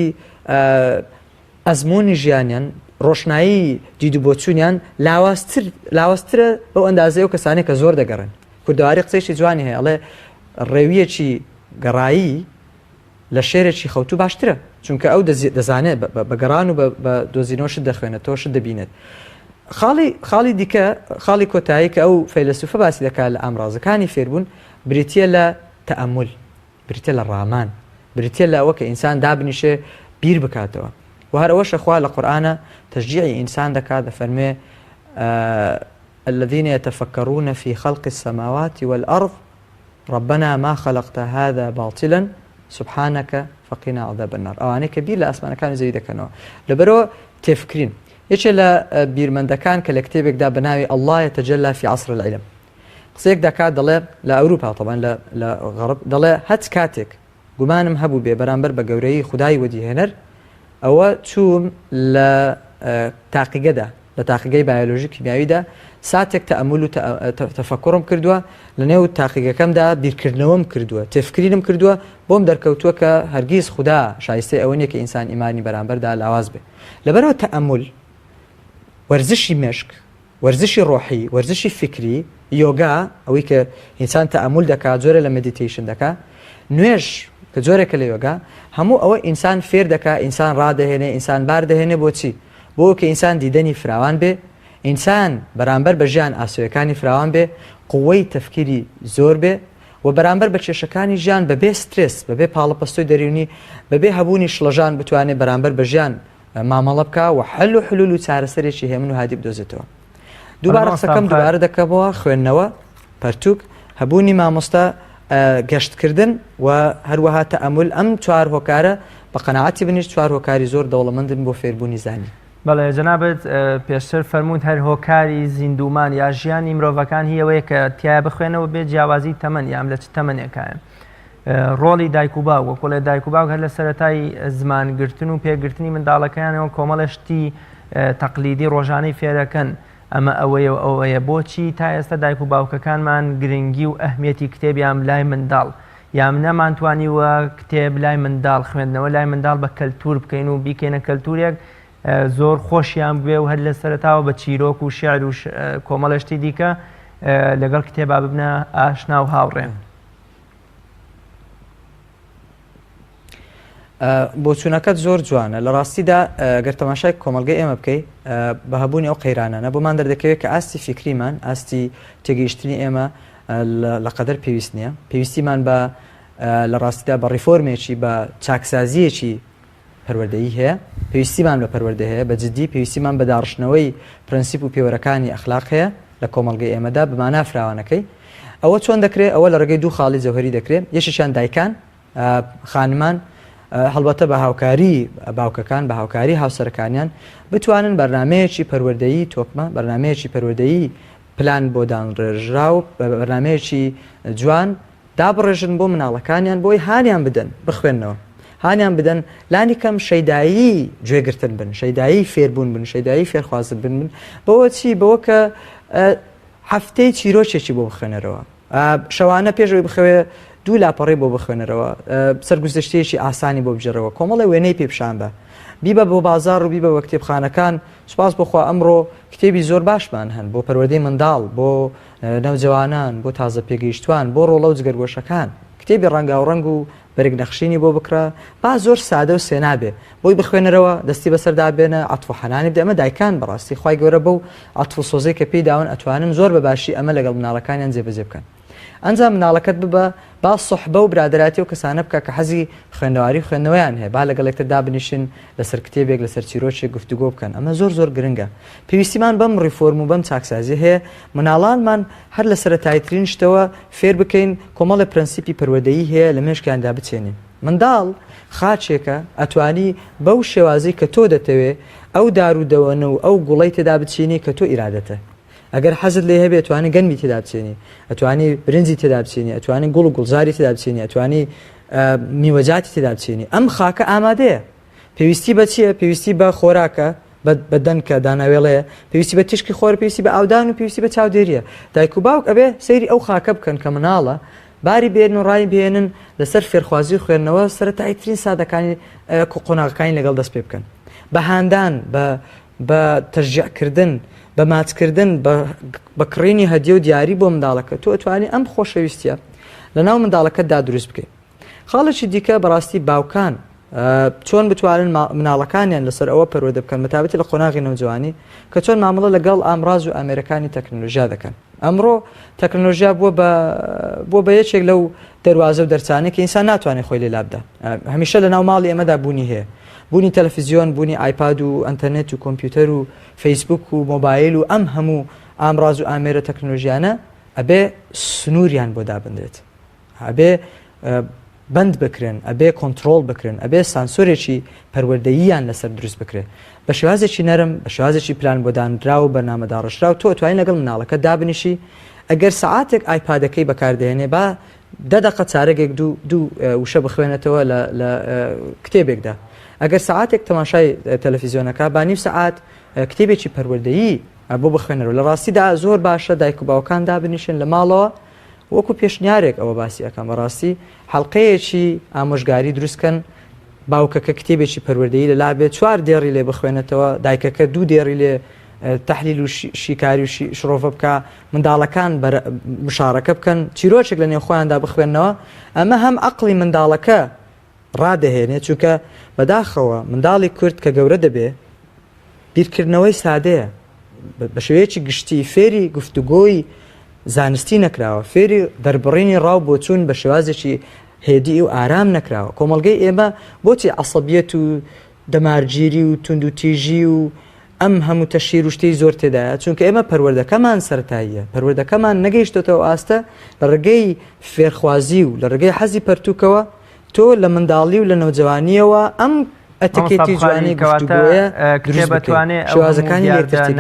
ئەزمموی ژیانیان، ڕۆشنایی دیدوبۆچوونیان لاوازترە بەو ئەندازەیە و کەسانی کە زۆر دەگەڕن. کوردەواری قسەیشی جوانی هەیە، ئەڵێ ڕێویەکی گەڕایی لە شێرێکی خەوتو باشترە، چونکە ئەو دەزانێت بە گەڕان و بە دۆزینەوەشت دەخوێنێت، تۆشت دەبینێت. خاڵی دیکە، خاڵی کۆتایی کە ئەو فەیلسوفە باسی دەکات لە ئامڕازەکانی فێربوون، بریتە لە تەئەمول، بریتە لە ڕامان، بریتە لە ئەوە کە ئینسان دابنیشێ بیر بکاتەوە. و هەر ئەوەشە خوا لە قورئانە تەشجیعی ئینسان دەکات، دەفەرمێ الذين يتفكرون في خلق السماوات والأرض ربنا ما خلقت هذا باطلا سبحانك فقنا عذاب النار. ئەوانەی کە بیر لە ئاسمانەکان زەوی دەکەنەوە لەبەرەوە تێفکرین. یەکێ لە بیرمەندەکان کە لە کتێبێکدا بەناوی الله يتجلى في عصر العلم قسەیەک دەکات، دەڵێ لە ئەوروپا طبعا لە غەرب، دەڵێ هەچ کاتێک گومانم هەبوو بێ بەرامبەر بە گەورەی خودای وەدیهێنەر ئەوە چووم لە تاقیگەدا، لە تاقیگەی بایۆلۆژی کیمیاویدا ساتێک تەئەمول و تەفەکوڕم کردووە، لە نێو تاقیگەکەمدا بیرکردنەوەم کردووە، تێفکرینم کردووە، بۆم دەرکەوتووە کە هەرگیز خوددا شایستەی ئەوە نییە کە ئینسان ئیمانی بەرامبەردا لاواز بێ. لەبەرەوە تەئەمول، وەرزشی مێشک، وەرزشی ڕۆحی، وەرزشی فکری، یۆگا، ئەوەی کە ئینسان تەئەمول دەکات، جۆرە لە مدیتیشن دەکات، نوێژ کە جۆرێکە لە یۆگا، هەموو ئەوە ئینسان فێر دەکات، ئینسان ڕادەهێنێ، ئینسان بار دەهێنێ. بۆچی؟ بۆ کە ئینسان دیدەنی فراوان بێ، ئینسان بەرامبەر بە ژیان ئاسۆیەکانی فراوان بێ، قووەی تەفکیری زۆر بێ، و بەرامبەر بە کێشەکانی ژیان بەبێ سترس، بەبێ پاڵەپەستۆی دەریونی، بەبێ هەبوونی شڵەژان بتوانێت بەرامبەر بە ژیان مامەڵە بکە و حل و حلول و چارەسەرێکی هێمن و هادی بدۆزێتەوە. دووبارە قسەکەم دووبارە دەکەمەوە، خوێندنەوە، پەرتووک، هەبوونی مامۆستا، گەشتکردن و هەروەها تەئەمول. ئەم چوار هۆکارە بە قەناعەتی بنیش چوار هۆکاری زۆر دەوڵەمەندن بۆ فێربوونی زانی. بەڵێ جەنابەت پێشتر فەرمووت هەر هۆکاری زیندومان یا ژیانی مرۆڤەکان هی ئەوەیە کە تایە بخوێنەوە بێت جیاوازی تەمەن یام لە چ تەمەنێکایە. ڕۆڵی دایک و باوک، وەکوڵێ دایک و باوک هەر لە سەرەتای زمانگرتن و پێگرتنی منداڵەکانەوە کۆمەڵشتی تەقلیدی ڕۆژانەی فێرەکەن. ئەمە ئەوەیە و ئەوەیە. بۆچی تا ئێستا دایک و باوکەکانمان گرنگی و ئەهمیەتی کتێبیان لای منداڵ یام نەمانتوانیوە کتێب لای منداڵ خوێندنەوە لای منداڵ بە کەلتور بکەین و بیکەینە کەلتورێک زۆر خۆشیان بوێ و هەر لە سەرەتاوە بە چیرۆک و شێعر و کۆمەڵشتی دیکە لەگەڵ کتێبا ببنە ئاشنا و هاوڕێ. بۆچوونەکەت زۆر جوانە. لە ڕاستیدا گەر تەماشای کۆمەلگەی ئێمە بکەیت بە هەبوونی ئەو قەیرانانە بۆمان دەردەکەوێت کە ئاستی فیکریمان، ئاستی تێگەیشتنی ئێمە لە قەدەر پێویست نییە. پێویستیمان بە لە ڕاستیدا بە ڕیفۆرمێکی، بە چاکسازیەکی پەروەردەیی هەیە، پێویستیمان بە پەروەردە هەیە بە جددی، پێویستیمان بە داڕشتنەوەی پرەنسیپ و پێوەرەکانی ئەخلاق هەیە لە کۆمەلگەی ئێمەدا بمانە فراوانەکەی. ئەوە چۆن دەکرێت؟ ئەوە لە ڕێگەی دوو خاڵی جەوهەری دەکرێت. یەکیشیان دایکان، خانمان، هەڵبەتە بە هاوکاری باوکەکان، بە هاوکاری هاوسەرەکانیان بتوانن بەرنمەیەکی پەروەردەیی تۆپمە، بەرنمەیەکی پەروەردەیی پلان بۆ دانڕێژرا و بەرنمەیەکی جوان دابڕێژن بۆ مناڵەکانیان، بۆی هانیان بدەن بخوێنەوە، هانیان بدەن لانی کەم شەیدایی گوێگرتن بن، شەیدایی فێربوون بن، شەیدایی فێرخوازن بن. بەوە چی؟ بەوە کە هەفتەی چیرۆکێکی بۆ بخوێنەرەوە، شەوانە پێشەوەی بخەوێ دوو لاپەڕێ بۆ بخوێنەرەوە، سەرگوزەشتێکی ئاسانی بۆ بجێڕەوە، کۆمەڵی وێنەی پێپشان بە، بیبە بۆ بازار و بیبە بە کتێبخانەکان. سوپاس بۆخوا ئەمڕۆ کتێبی زۆر باشمان هەن بۆ پەروەردەی منداڵ، بۆ نەوجەوانان، بۆ تازە پێگەیشتوان، بۆ ڕۆڵە و جگەرگۆشەکان. کتێبی ڕەنگاوڕەنگ و بەرگ نەخشینی بۆ بکرا، با زۆر سادە و سێنابێ، بۆی بخوێنەرەوە، دەستی بەسەردا بێنە، عەتف و حەنانی بدە. ئەمە دایکان بەڕاستی خوای گەورە بەو عەتف و سۆزەی کە پێی داون ئەتوانن زۆر بەباشی ئەمە لەگەڵ مناڵەکانیان جێبەجێ بکەن. ئەنجام مناڵەکەت ببە با سوحبە و برادراتی و کەسانە بکە کە حەزی خوێندەواری خوێندنەوەیان هەیە، با لەگەڵ یەکتر دابنیشن لەسەر کتێبێک، لەسەر چیرۆکێک گفتوگۆ بکەن. ئەمە زۆر زۆر گرنگە. پێویستیمان بەم ڕیفۆرم و بەم چاکسازی هەیە مناڵانمان هەر لە سەرەتایترین شتەوە فێر بکەین کۆمەڵی پرەنسیپی پەروەردەیی هەیە لە مێشکیاندا بچێنین. منداڵ خاچێکە ئەتوانی بەو شێوازی کە تۆ دەتەوێ ئەو دارودەوەنە و ئەو گوڵەی تێدا بچینی کە تۆ ئیرادەتە. ئەگەر حەزت لێ هەبێت ئەتوانی گەنمی تێدا بچێنی، ئەتوانی برنجی تێدا بچێنی، ئەتوانی گوڵ و گوڵزاری تێدا بچێنی، ئەتوانی میوەجاتی تێدا بچێنی. ئەم خاکە ئامادەیە. پێویستی بە چییە؟ پێویستی بە خۆراکە، بەدەن کە داناوێڵەیە پێویستی بە تشکی خۆر پێویستی بە ئاودان و پێویستی بە چاودێریە دایک و باوک ئەبێ سەیری ئەو خاکە بکەن کە مناڵە باری بێن و ڕای بێنن لەسەر فێرخوازی خوێندنەوە سەرەتاییترین سادەکانی قۆناغەکانی لەگەڵ دەست پێ بکەن بە هاندان بە تەشجیعکردن بە ماچکردن بە کڕینی هەدیە و دیاری بۆ منداڵەکە تۆ ئەتوانی ئەم خۆشەویستیە لە ناو منداڵەکەتدا دروست بکەیت خاڵێکی دیکە بەڕاستی باوکان چۆن بتوانن مناڵەکانیان لەسەر ئەوە پەروەردە بکەن بەتابەتی لە قۆناغی نەوجوانی کە چۆن مامەڵە لەگەڵ ئامراز و ئامێرەکانی تەکنۆلۆژیا دەکەن ئەمڕۆ تەکنۆلۆژیا بووە بە یەکێک لەو دەواازە و دەرچانێک کە ئینسان ناتوانێت خۆی لێ لابدا هەمیشە لە ناو ماڵی ئێمەدا بوونی هەیە بوونی تەلەڤیزیۆن بوونی ئایپاد و ئەنتەرنێت و کۆمپیوتەر و فەیسبوک و مۆبایل و ئەم هەموو ئامراز و ئامێرە تەکنۆلۆژیانە ئەبێ سنووریان بۆ دابندرێت ئەبێ بند بکرێن ئەبێ کۆنتترۆل بکرێن ئەبێ سانسۆرێکی پەروەردەییان لەسەر دروست بکرێت بە شێوازێکی نەرم بە شێوازێکی پلان بۆ دانرا و بەرنامەداڕشرا و تۆ توانین لەگەڵ مناڵەکە دابنیشی ئەگەر سەعاتێک ئایپادەکەی بەکاردێنێ با دەدەقە چارەگێک دوو وشە بخوێنێتەوە لە کتێبێکدا ئەگەر سەعاتێک تەماشای تەلەڤیزیۆنەکە با نیو سەعات کتێبێکی پەروەردەیی بۆ بخوێنەوە لە ڕاستیدا زۆر باشە دایک و باوکان دابنیشن لە ماڵەوە وەکو پێشنیارێک ئەوە باسی ئەەکەم بەڕاستی حەڵقەیەکی ئامۆژگاری دروستکەن باوکەکە کتێبێکی پەروەردەیی لە لابێت 4 دێڕی لێ بخوێنێتەوە دایکەکە 2 دێڕی لێ تەحلیل و شیکاری و شرۆڤە بکە منداڵەکان مشارەکە بکەن چیرۆچێک لە نێو خۆیاندا بخوێنەوە ئەمە هەم عەقڵی منداڵەکە ڕادەهێنێت چونکە بەداخەوە منداڵی کورد کە گەورە دەبێ بیرکردنەوەی سادەیە بە شێوەیەکی گشتی فێری گفتوگۆی زانستی نەکراوە فێری دەربڕینی ڕاو بۆ چوون بە شێوازێکی هێدی و ئارام نەکراوە کۆمەڵگەی ئێمە بۆچی عەسەبیەت و دەمارگیری و تونند و تیژی و ئەم هەموو تەشیر و شتەی زۆر تێدایە چونکە ئێمە پەروەردەکەمان سەرەتاییە پەروەردەکەمان نەگەیشتێتەوە ئاستە لە ڕێگەی فێرخوازی و لە ڕێگەی حەزی پەرتووکەوە تۆ لە منداڵی و لە نەوجەوانیەوە ئەم ئەتەکێتی جوانی گفتوگۆیە بتوانێت شێوازەکانی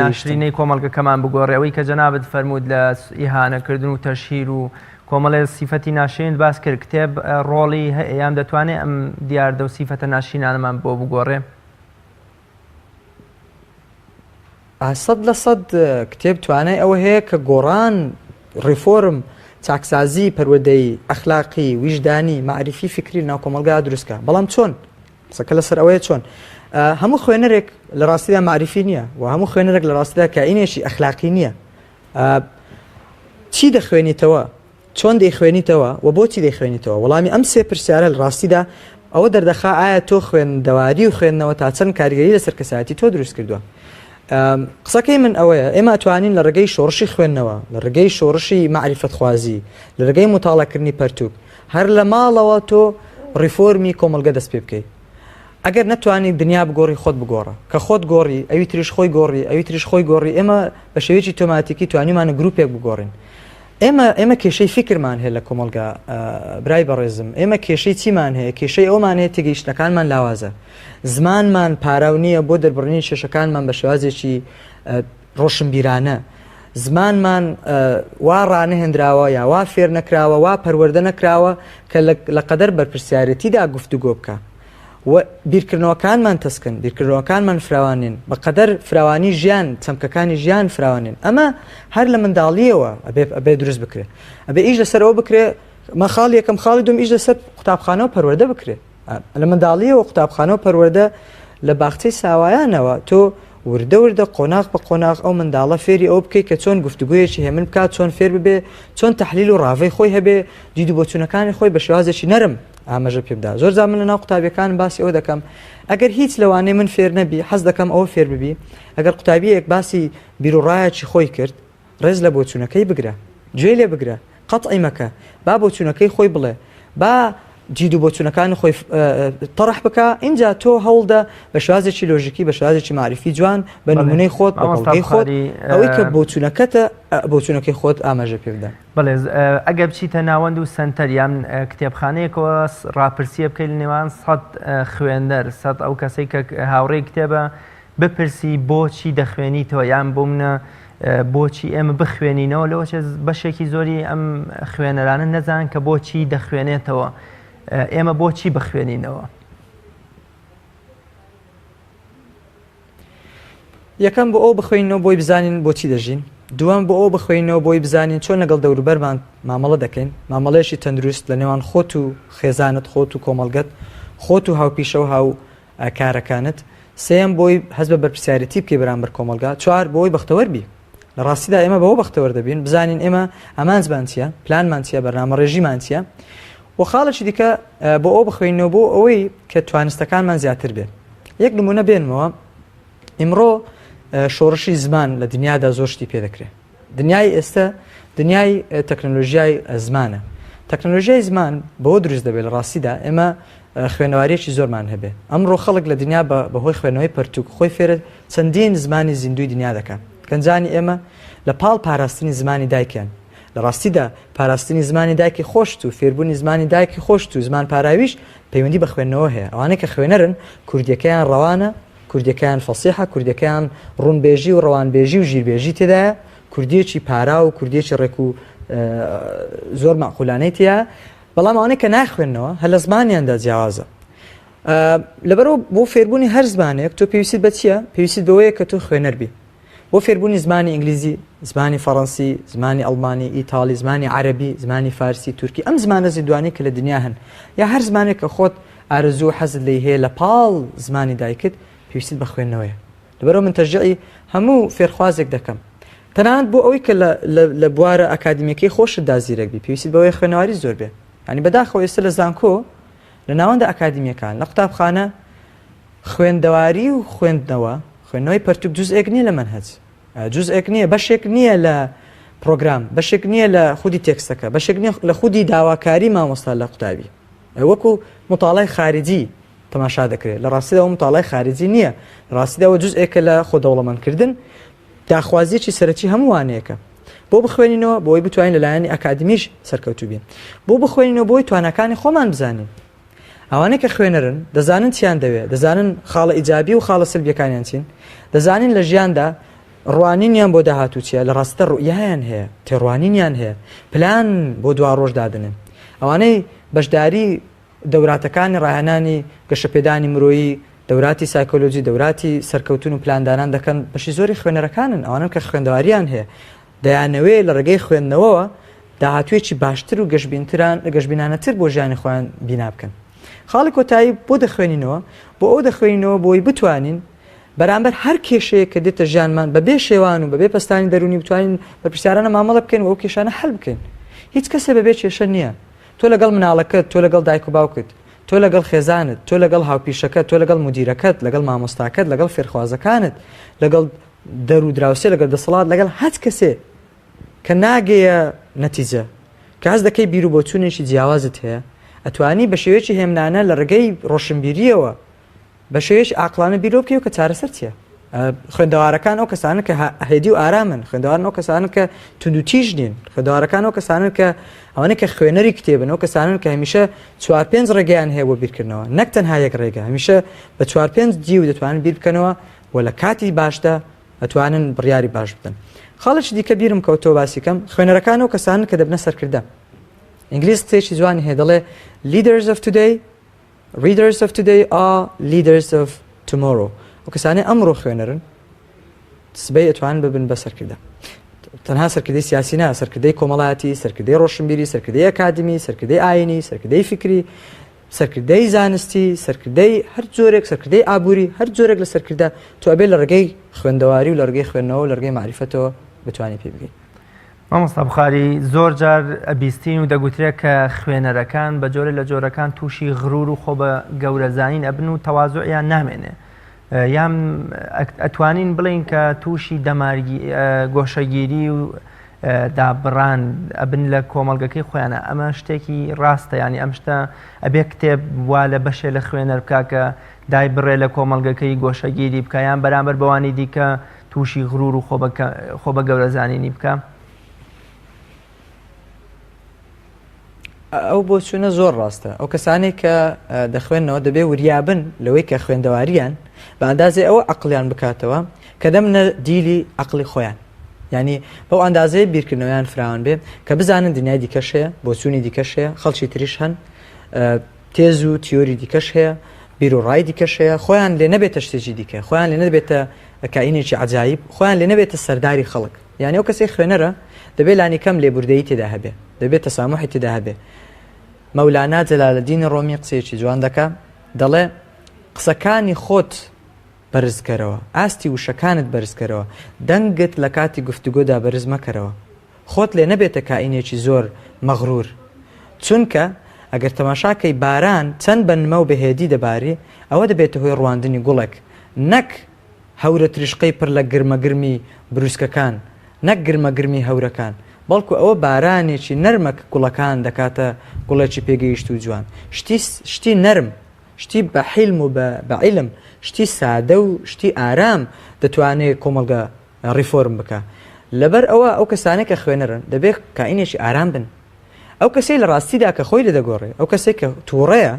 ناشرینەی کۆمەڵگەکەمان بگۆڕێەوەی کە جەنابەت فەرموود لە ئیهانەکردن و تەشهیر و کۆمەڵێ سیفەتی ناشرین باس کرد کتێب ڕۆڵی یان دەتوانێت ئەم دیاردە و سیفەتە ناشرینانەمان بۆ بگۆڕێ 100% کتێب توانای ئەوە هەیە کە گۆڕان ڕیفۆرم چاکسازی پەروەردەیی ئەخلاقی ویژدانی معریفی فکری ناو کۆمەلگا دروستکە بەڵام چۆن قسەکە لەسەر ئەوەیە چۆن هەموو خوێنەرێک لە ڕاستیدا معریفی نییە و هەموو خوێنەرێک لە ڕاستیدا کائینێکی ئەخلاقی نییە چی دەخوێنیتەوە چۆن دەیخوێنیتەوە و بۆچی دەیخوێنیتەوە وەڵامی ئەم سێ پرسیارە لە ڕاستیدا ئەوە دەردەخا ئایا تۆ خوێندەواری و خوێندنەوە تا چەند کاریگەری لەسەر کەسایەتی تۆ دروست کردووە قسەکەی من ئەوەیە ئێمە توانین لە ڕێگەی شۆڕشی خوێندنەوە لە ڕێگەی شۆڕشی معریفەتخوازی لە ڕێگەی متاڵەکردنی پەرتووک هەر لە ماڵەوە تۆ ڕیفۆرمی کۆمەلگە دەست پێ بکەیت ئەگەر نەتوانی دنیا بگۆڕی خۆت بگۆڕە کە خۆت گۆڕی ئەوی تریش خۆی گۆڕی ئەوی تریش خۆی گۆڕی ئێمە بە شێوەیەکی تۆماتیکی توانیمانە گروپێک بگۆڕین ئێمە کێشەی فکرمان هەیە لە کۆمەلگا برای بەڕێزم ئێمە کێشەی چیمان هەیە کێشەی ئەومان هەیە تێگەیشتەکانمان لاوازە زمانمان پاراو نییە بۆ دەربڕنی کێشەکانمان بە شێوازێکی ڕۆشنبیرانە زمانمان وا ڕانەهێنراوە یا وا فێر نەکراوە وا پەروەردە نەکراوە کە لە قەدەر بەرپرسیارەتیدا گفتوگۆ بکە و بیرکردنەوەکانمان تەسکن بیرکردنەوەکانمان فراوانین بەقەدەر فراوانی ژیان چەمکەکانی ژیان فراوانین ئەمە هەر لە منداڵیەوە ئەبێ دروست بکرێت ئەبێ ئیش لەسەرەوە بکرێت مەخاڵ یەکەم خاڵی دوم ئیش لەسەر قوتابخانەوە پەروەردە بکرێت لە منداڵیەوە قوتابخانەوە پەروەردە لە باخچەی ساوایانەوە تۆ وردە قۆناغ بە قۆناغ ئەو منداڵە فێری ئەو بکەیت کە چۆن گفتوگویەکی هێمن بکات چۆن فێر ببێ چۆن تەحلیل و ڕاوەی خۆی هەبێ دید و بۆچوونەکانی خۆی بە شێوازێکی نەرم ئاماژە پێ بدا زۆر زمان لە ناو قوتابیەکان باسی ئەوە دەکەم ئەگەر هیچ لەوانەیە من فێر نەبی حەز دەکەم ئەوە فێر ببی ئەگەر قوتابیەک باسی بیرروڕایەکی خۆی کرد ڕێز لە بۆچوونەکەی بگرە گوێ لێ بگرە قەتعی مەکە با بۆچوونەکەی خۆی بڵێ با جید و بۆچوونەکانی خۆی تەڕح بکە اینجا تۆ هەوڵدە بە شێوازێکی لۆژیکی بە شێوازێکی معریفی جوان بە نمونەی خۆت بە بەڵگەی خۆت ئەوەی کە بۆچوونەکەی خۆت ئاماژە پێ بدە بەڵێ ئەگە بچیتە ناوەند و سنتەر یان کتێبخانەیەکەوە ڕاپرسیە بکەیت لە نێوان 100 خوێندەر 100 ئەو کەسەی کە هاوڕێی کتێبە بپرسی بۆچی دەخوێنیتەوە یان بۆ منە بۆچی ئێمە بخوێنینەوە لەوە بەشێکی زۆری ئەم خوێنەرانە نەزان کە بۆچی دەخوێنێتەوە ئێمە بۆچی بخوێنینەوە یەکەم بۆ ئەو بخوێنەوە بۆی بزانین بۆچی دەژین، دووەم بۆ ئەو بخوێنەوە بۆی بزانین چۆن لەگەڵ دەوروبەرمان مامەڵە دەکەین، مامەڵەیەکی تەندروست لە نێوان خۆت و خێزانت، خۆت و کۆمەڵگەت، خۆت و هاوپیشە و هاو کارەکانت، سێم بۆی حەز بە بەرپرسیارەتی بکەی بەرامبەر کۆمەلگا، چوار بۆی بەختەوەر بی. لە ڕاستیدا ئێمە بەوە بەختەوەر دەبین بزانین ئێمە ئەمانزمان چییە، پلانمان چییە، بەرنامە ڕێژیمان چییە، و خاڵێکی دیکە بۆ ئەو بخوێنەوە بۆ ئەوەی کە توانستەکانمان زیاتر بێت. یەک نمونە بێنمەوە، ئیمڕۆ شۆڕشی زمان لە دنیادا زۆر شتی پێ دەکرێت. دنیای ئێستا دنیای تەکنۆلۆژیای زمانە. تەکنۆلۆژیای زمان بەوە دروست دەبێت لە ڕاستیدا ئێمە خوێنەوارێکی زۆرمان هەبێ. ئەمڕۆ خەڵک لە دنیا بەهۆی خوێنەوەی پەرتوک خۆی فێرە چەندین زمانی زیندوی دنیا دەکەن. گەنجانی ئێمە لە پاڵ پاراستنی زمانی دایکیان، لە ڕاستیدا پاراستنی زمانی دایکی خۆشت و فێربوونی زمانی دایکی خۆشت و زمان پاراویش پەیوەندی بە خوێندنەوە هەیە. ئەوانەی کە خوێنەرن کوردیەکەیان ڕەوانە، کوردیەکەیان فەسیحە، کوردیەکەیان ڕوونبێژی و ڕەوانبێژی و ژیربێژی تێدایە، کوردیەکی پارا و کوردیەکی ڕێک و زۆر مەعقولانەی تایە، بەڵام ئەوانەی کە ناخوێننەوە هە لە زمانیاندا جیاوازە. لەبەرەوە بۆ فێربوونی هەر زمانێک تۆ پێویستیت بە چییە؟ پێویستیت بەوەیە کە تۆ خوێنەر بی. بۆ فێربوونی زمانی ئینگلیزی، زمانی فەڕەنسی، زمانی ئەڵمانی، ئیتاڵی، زمانی عەرەبی، زمانی فارسی، تورکی، ئەم زمانە زیندوانی کە لە دنیا هەن، یا هەر زمانێک کە خۆت ئارزوو حەزت لێی هەیە لە پاڵ زمانی دایکت پێویستیت بە خوێندنەوەیە. لەبەرەوە من تەرجیعی هەموو فێرخوازێک دەکەم. تەنانەت بۆ ئەوەی کە لە بوارە ئەکادمیەکەی خۆشتدا زیرەک بی پێویستیت بەوەی خوێنەواری زۆر بێ. ینی بەداخەوە ئێستا لە زانکۆ لە ناوەندە ئەکادمیەکان لە قوتابخانە خوێندەواری و خوێندنەوەی پەرتوک جوزئێک نییە لە مەنهەج، جوزئێک نییە، بەشێک نییە لە پرۆگرام، بەشێک نییە لە خودی تێکستەکە، بەشێک نییە لە خودی داواکاری مامۆستا لە قوتابی. وەکو مطالعەی خارجی تەماشا دەکرێت، لە ڕاستیدا ئەو مطالعەی خارجی نییە، لە ڕاستیدا ئەوە جوزئێکە لە خۆدەوڵەمەندکردن، داخوازیەکی سەرەکی هەمووانەیەکە. بۆ بخوێنینەوە بۆی بتوانین لەلایەنی ئەکادمیش سەرکەوتوو بین، بۆ بخوێنینەوە بۆی توانەکانی خۆمان بزانین. ئەوانەی کە خوێنەرن دەزانن چیان دەوێت، دەزانن خاڵە ئیجابی و خاڵە سلبیەکانیان چین، دەزانین لە ژیاندا ڕوانینیان بۆ داهاتوو چیە، لە ڕاستە ڕوئیایان هەیە، تێڕوانینیان هەیە، پلان بۆ دوا ڕۆژ دادنن. ئەوانەی بەشداری دەوراتەکانی ڕاهێنانی گەشەپێدانی مرۆیی، دەوراتی سایکۆلۆجی، دەوراتی سەرکەوتون و پلاندانان دەکەن، بەشی زۆری خوێنەرەکانن. ئەوانم کە خوێندەواریان هەیە دەیانەوێ لە ڕێگەی خوێندنەوەوە داهاتوێکی باشتر و گەشتبینانەتر بۆ ژیانی خۆیان بینا بکەن. خاڵی کۆتایی بۆ دەخوێنینەوە، بۆ ئەو دەخوێنینەوە بۆی بتوانین بەرامبەر هەر کێشەیە کە دێتە ژیانمان بەبێ شێوان و بەبێ پەستانی دەرونی بتوانین بەرپرسیارانە مامەڵە بکەین و ئەو کێشانە حەل بکەین. هیچ کەسێ بەبێ کێشە نییە. تۆ لەگەڵ مناڵەکەت، تۆ لەگەڵ دایک و باوکت، تۆ لەگەڵ خێزانت، تۆ لەگەڵ هاوپیشەکەت، تۆ لەگەڵ مدیرەکەت، لەگەڵ مامۆستاکەت، لەگەڵ فێرخوازەکانت، لەگەڵ دەرو دراوسێ، لەگەڵ دەسەڵات، لەگەڵ هەچ کەسێ کە ناگەیە نەتیجە، کە هەست دەکەی بیر و بۆچوونێکی جیاوازت هەیە، ئەتوانی بە شێوەیەکی هێمنانە لە ڕێگەی ڕۆشنبیریەوە بە شێوەیەکی عاقلانە بیرۆ بکەی و کە چارەسەر چییە. خوێندەوارەکان ئەو کەسانن کە هێدی و ئارامن، خوێندەوارن ئەو کەسانن کە توندوتیژ نین، خوێندەوارەکان ئەو کەسانن کە ئەوانە کە خوێنەری کتێبن، ئەو کەسانن کە هەمیشە 4-5 ڕێگەیان هەیە بۆ بیرکردنەوە، نەک تەنها یەک ڕێگە، هەمیشە بە 4-5 دیو دەتوانن بیر بکەنەوە و لە کاتی باشدا ئەتوانن بڕیاری باش بدەن. خاڵێکی دیکە بیرم کەوتەوە باسیکەم، خوێنەرەکان ئەو کەسانن کە دەبنە سەرکردە. ئینگلیز قسەیەکی جوانی هەیە، دەڵێ leaders of today, readers of today are leaders of tomorrow. ئەو کەسانەی ئەمڕۆ خوێنەرن سبەی ئەتوانن ببن بە سەرکردە. تەنها سەرکردەی سیاسی نا، سەرکردەی کۆمەڵایەتی، سەرکردەی ڕۆشنبیری، سەرکردەی ئەکادمی، سەرکردەی ئاینی، سەرکردەی فکری، سەرکردەی زانستی، سەرکردەی هەر جۆرێک، سەرکردەی ئابووری، هەر جۆرێک لە سەرکردە تو ئەبێ لە ڕێگەی خوێندەواری و لە ڕێگەی خوێندنەوە و لە ڕێگەی معریفەتەوە بتوانێت پێ بگەیت. مامۆستا بوخاری، زۆر جار بیستین و دەگوترێت کە خوێنەرەکان بە جۆرە لە جۆرەکان تووشی غرور و خۆ بە گەورەزانین ئەبن و تەوازوعیان نامێنێ، یان ئەتوانین بڵین کە تووشی دەمارگی گۆشەگیری و دابڕان ئەبن لە کۆمەڵگەکەی خۆیانە. ئەمە شتێکی ڕاستە، ینی ئەم شتە ئەبێ کتێب وا لە بەشێ لە خوێنەر بکە کە دای بڕێ لە کۆمەڵگەکەی گۆشەگیری بکە، یان بەرامبەر بەوانی دیکە تووشی غرور و خۆ بە گەورەزانینی بکە. ئەو بۆ چوونە زۆر ڕاستە. ئەو کەسانێک کە دەخوێنەوە دەبێ وریابن لەوەی کە خوێندەواریان بە ئەندازێ ئەوە عەقلیان بکاتەوە کە دەمنە دیلی عەقلی خۆیان، ینی بەو ئەندازەیە بیرکردنەوەیان فراوان بێ کە بزانن دنیای دیکەش هەیە، بۆچوونی دیکەش هەیە، خەڵکی تریش هەن، تێز و تیۆری دیکەش هەیە، بیر و ڕای دیکەش هەیە خۆیان لێ نەبێتە شتێکی دیکە خۆیان لێ نەبێتە کائینێکی عجایب خۆیان لێ نەبێتە سەرداری خەڵک یعنی ئەو کەسێک خوێنەرە دەبێت لانی کەم لێبوردەیی تێدا هەبێ دەبێت تەسامحی تێدا هەبێ مەولانا جەلالەدین ڕۆمی قسەیەکی جوان دەکا دەڵێ قسەکانی خۆت بەرزکەرەوە ئاستی وشەکانت بەرزکەرەوە دەنگت لە کاتی گفتوگۆدا بەرز مەکەرەوە خۆت لێ نەبێتە کائینێکی زۆر مەغرور چونکە ئەگەر تەماشاکەی باران چەند بەنمە و بەهێدی دەباری ئەوە دەبێتە هۆی ڕواندنی گوڵێک نەک هەورە تریشقەی پڕ لە گرمەگرمی بروسکەکان نەک گرمەگرمی هەورەکان بەڵکو ئەوە بارانێکی نەرمە گوڵەکان دەکاتە گوڵێکی پێگەیشت و جوان شتی نەرم شتی بە حیلم و بە عیلم شتی سادە و شتی ئارام دەتوانێت کۆمەڵگە ڕیفۆرم بکە لەبەر ئەوە ئەو کەسانێک کە خوێنەرن دەبێت کائینێکی ئارام بن ئەو کەسەی لە ڕاستیدا کە خۆی لەدەگۆڕێ ئەو کەسێک کە تووڕەیە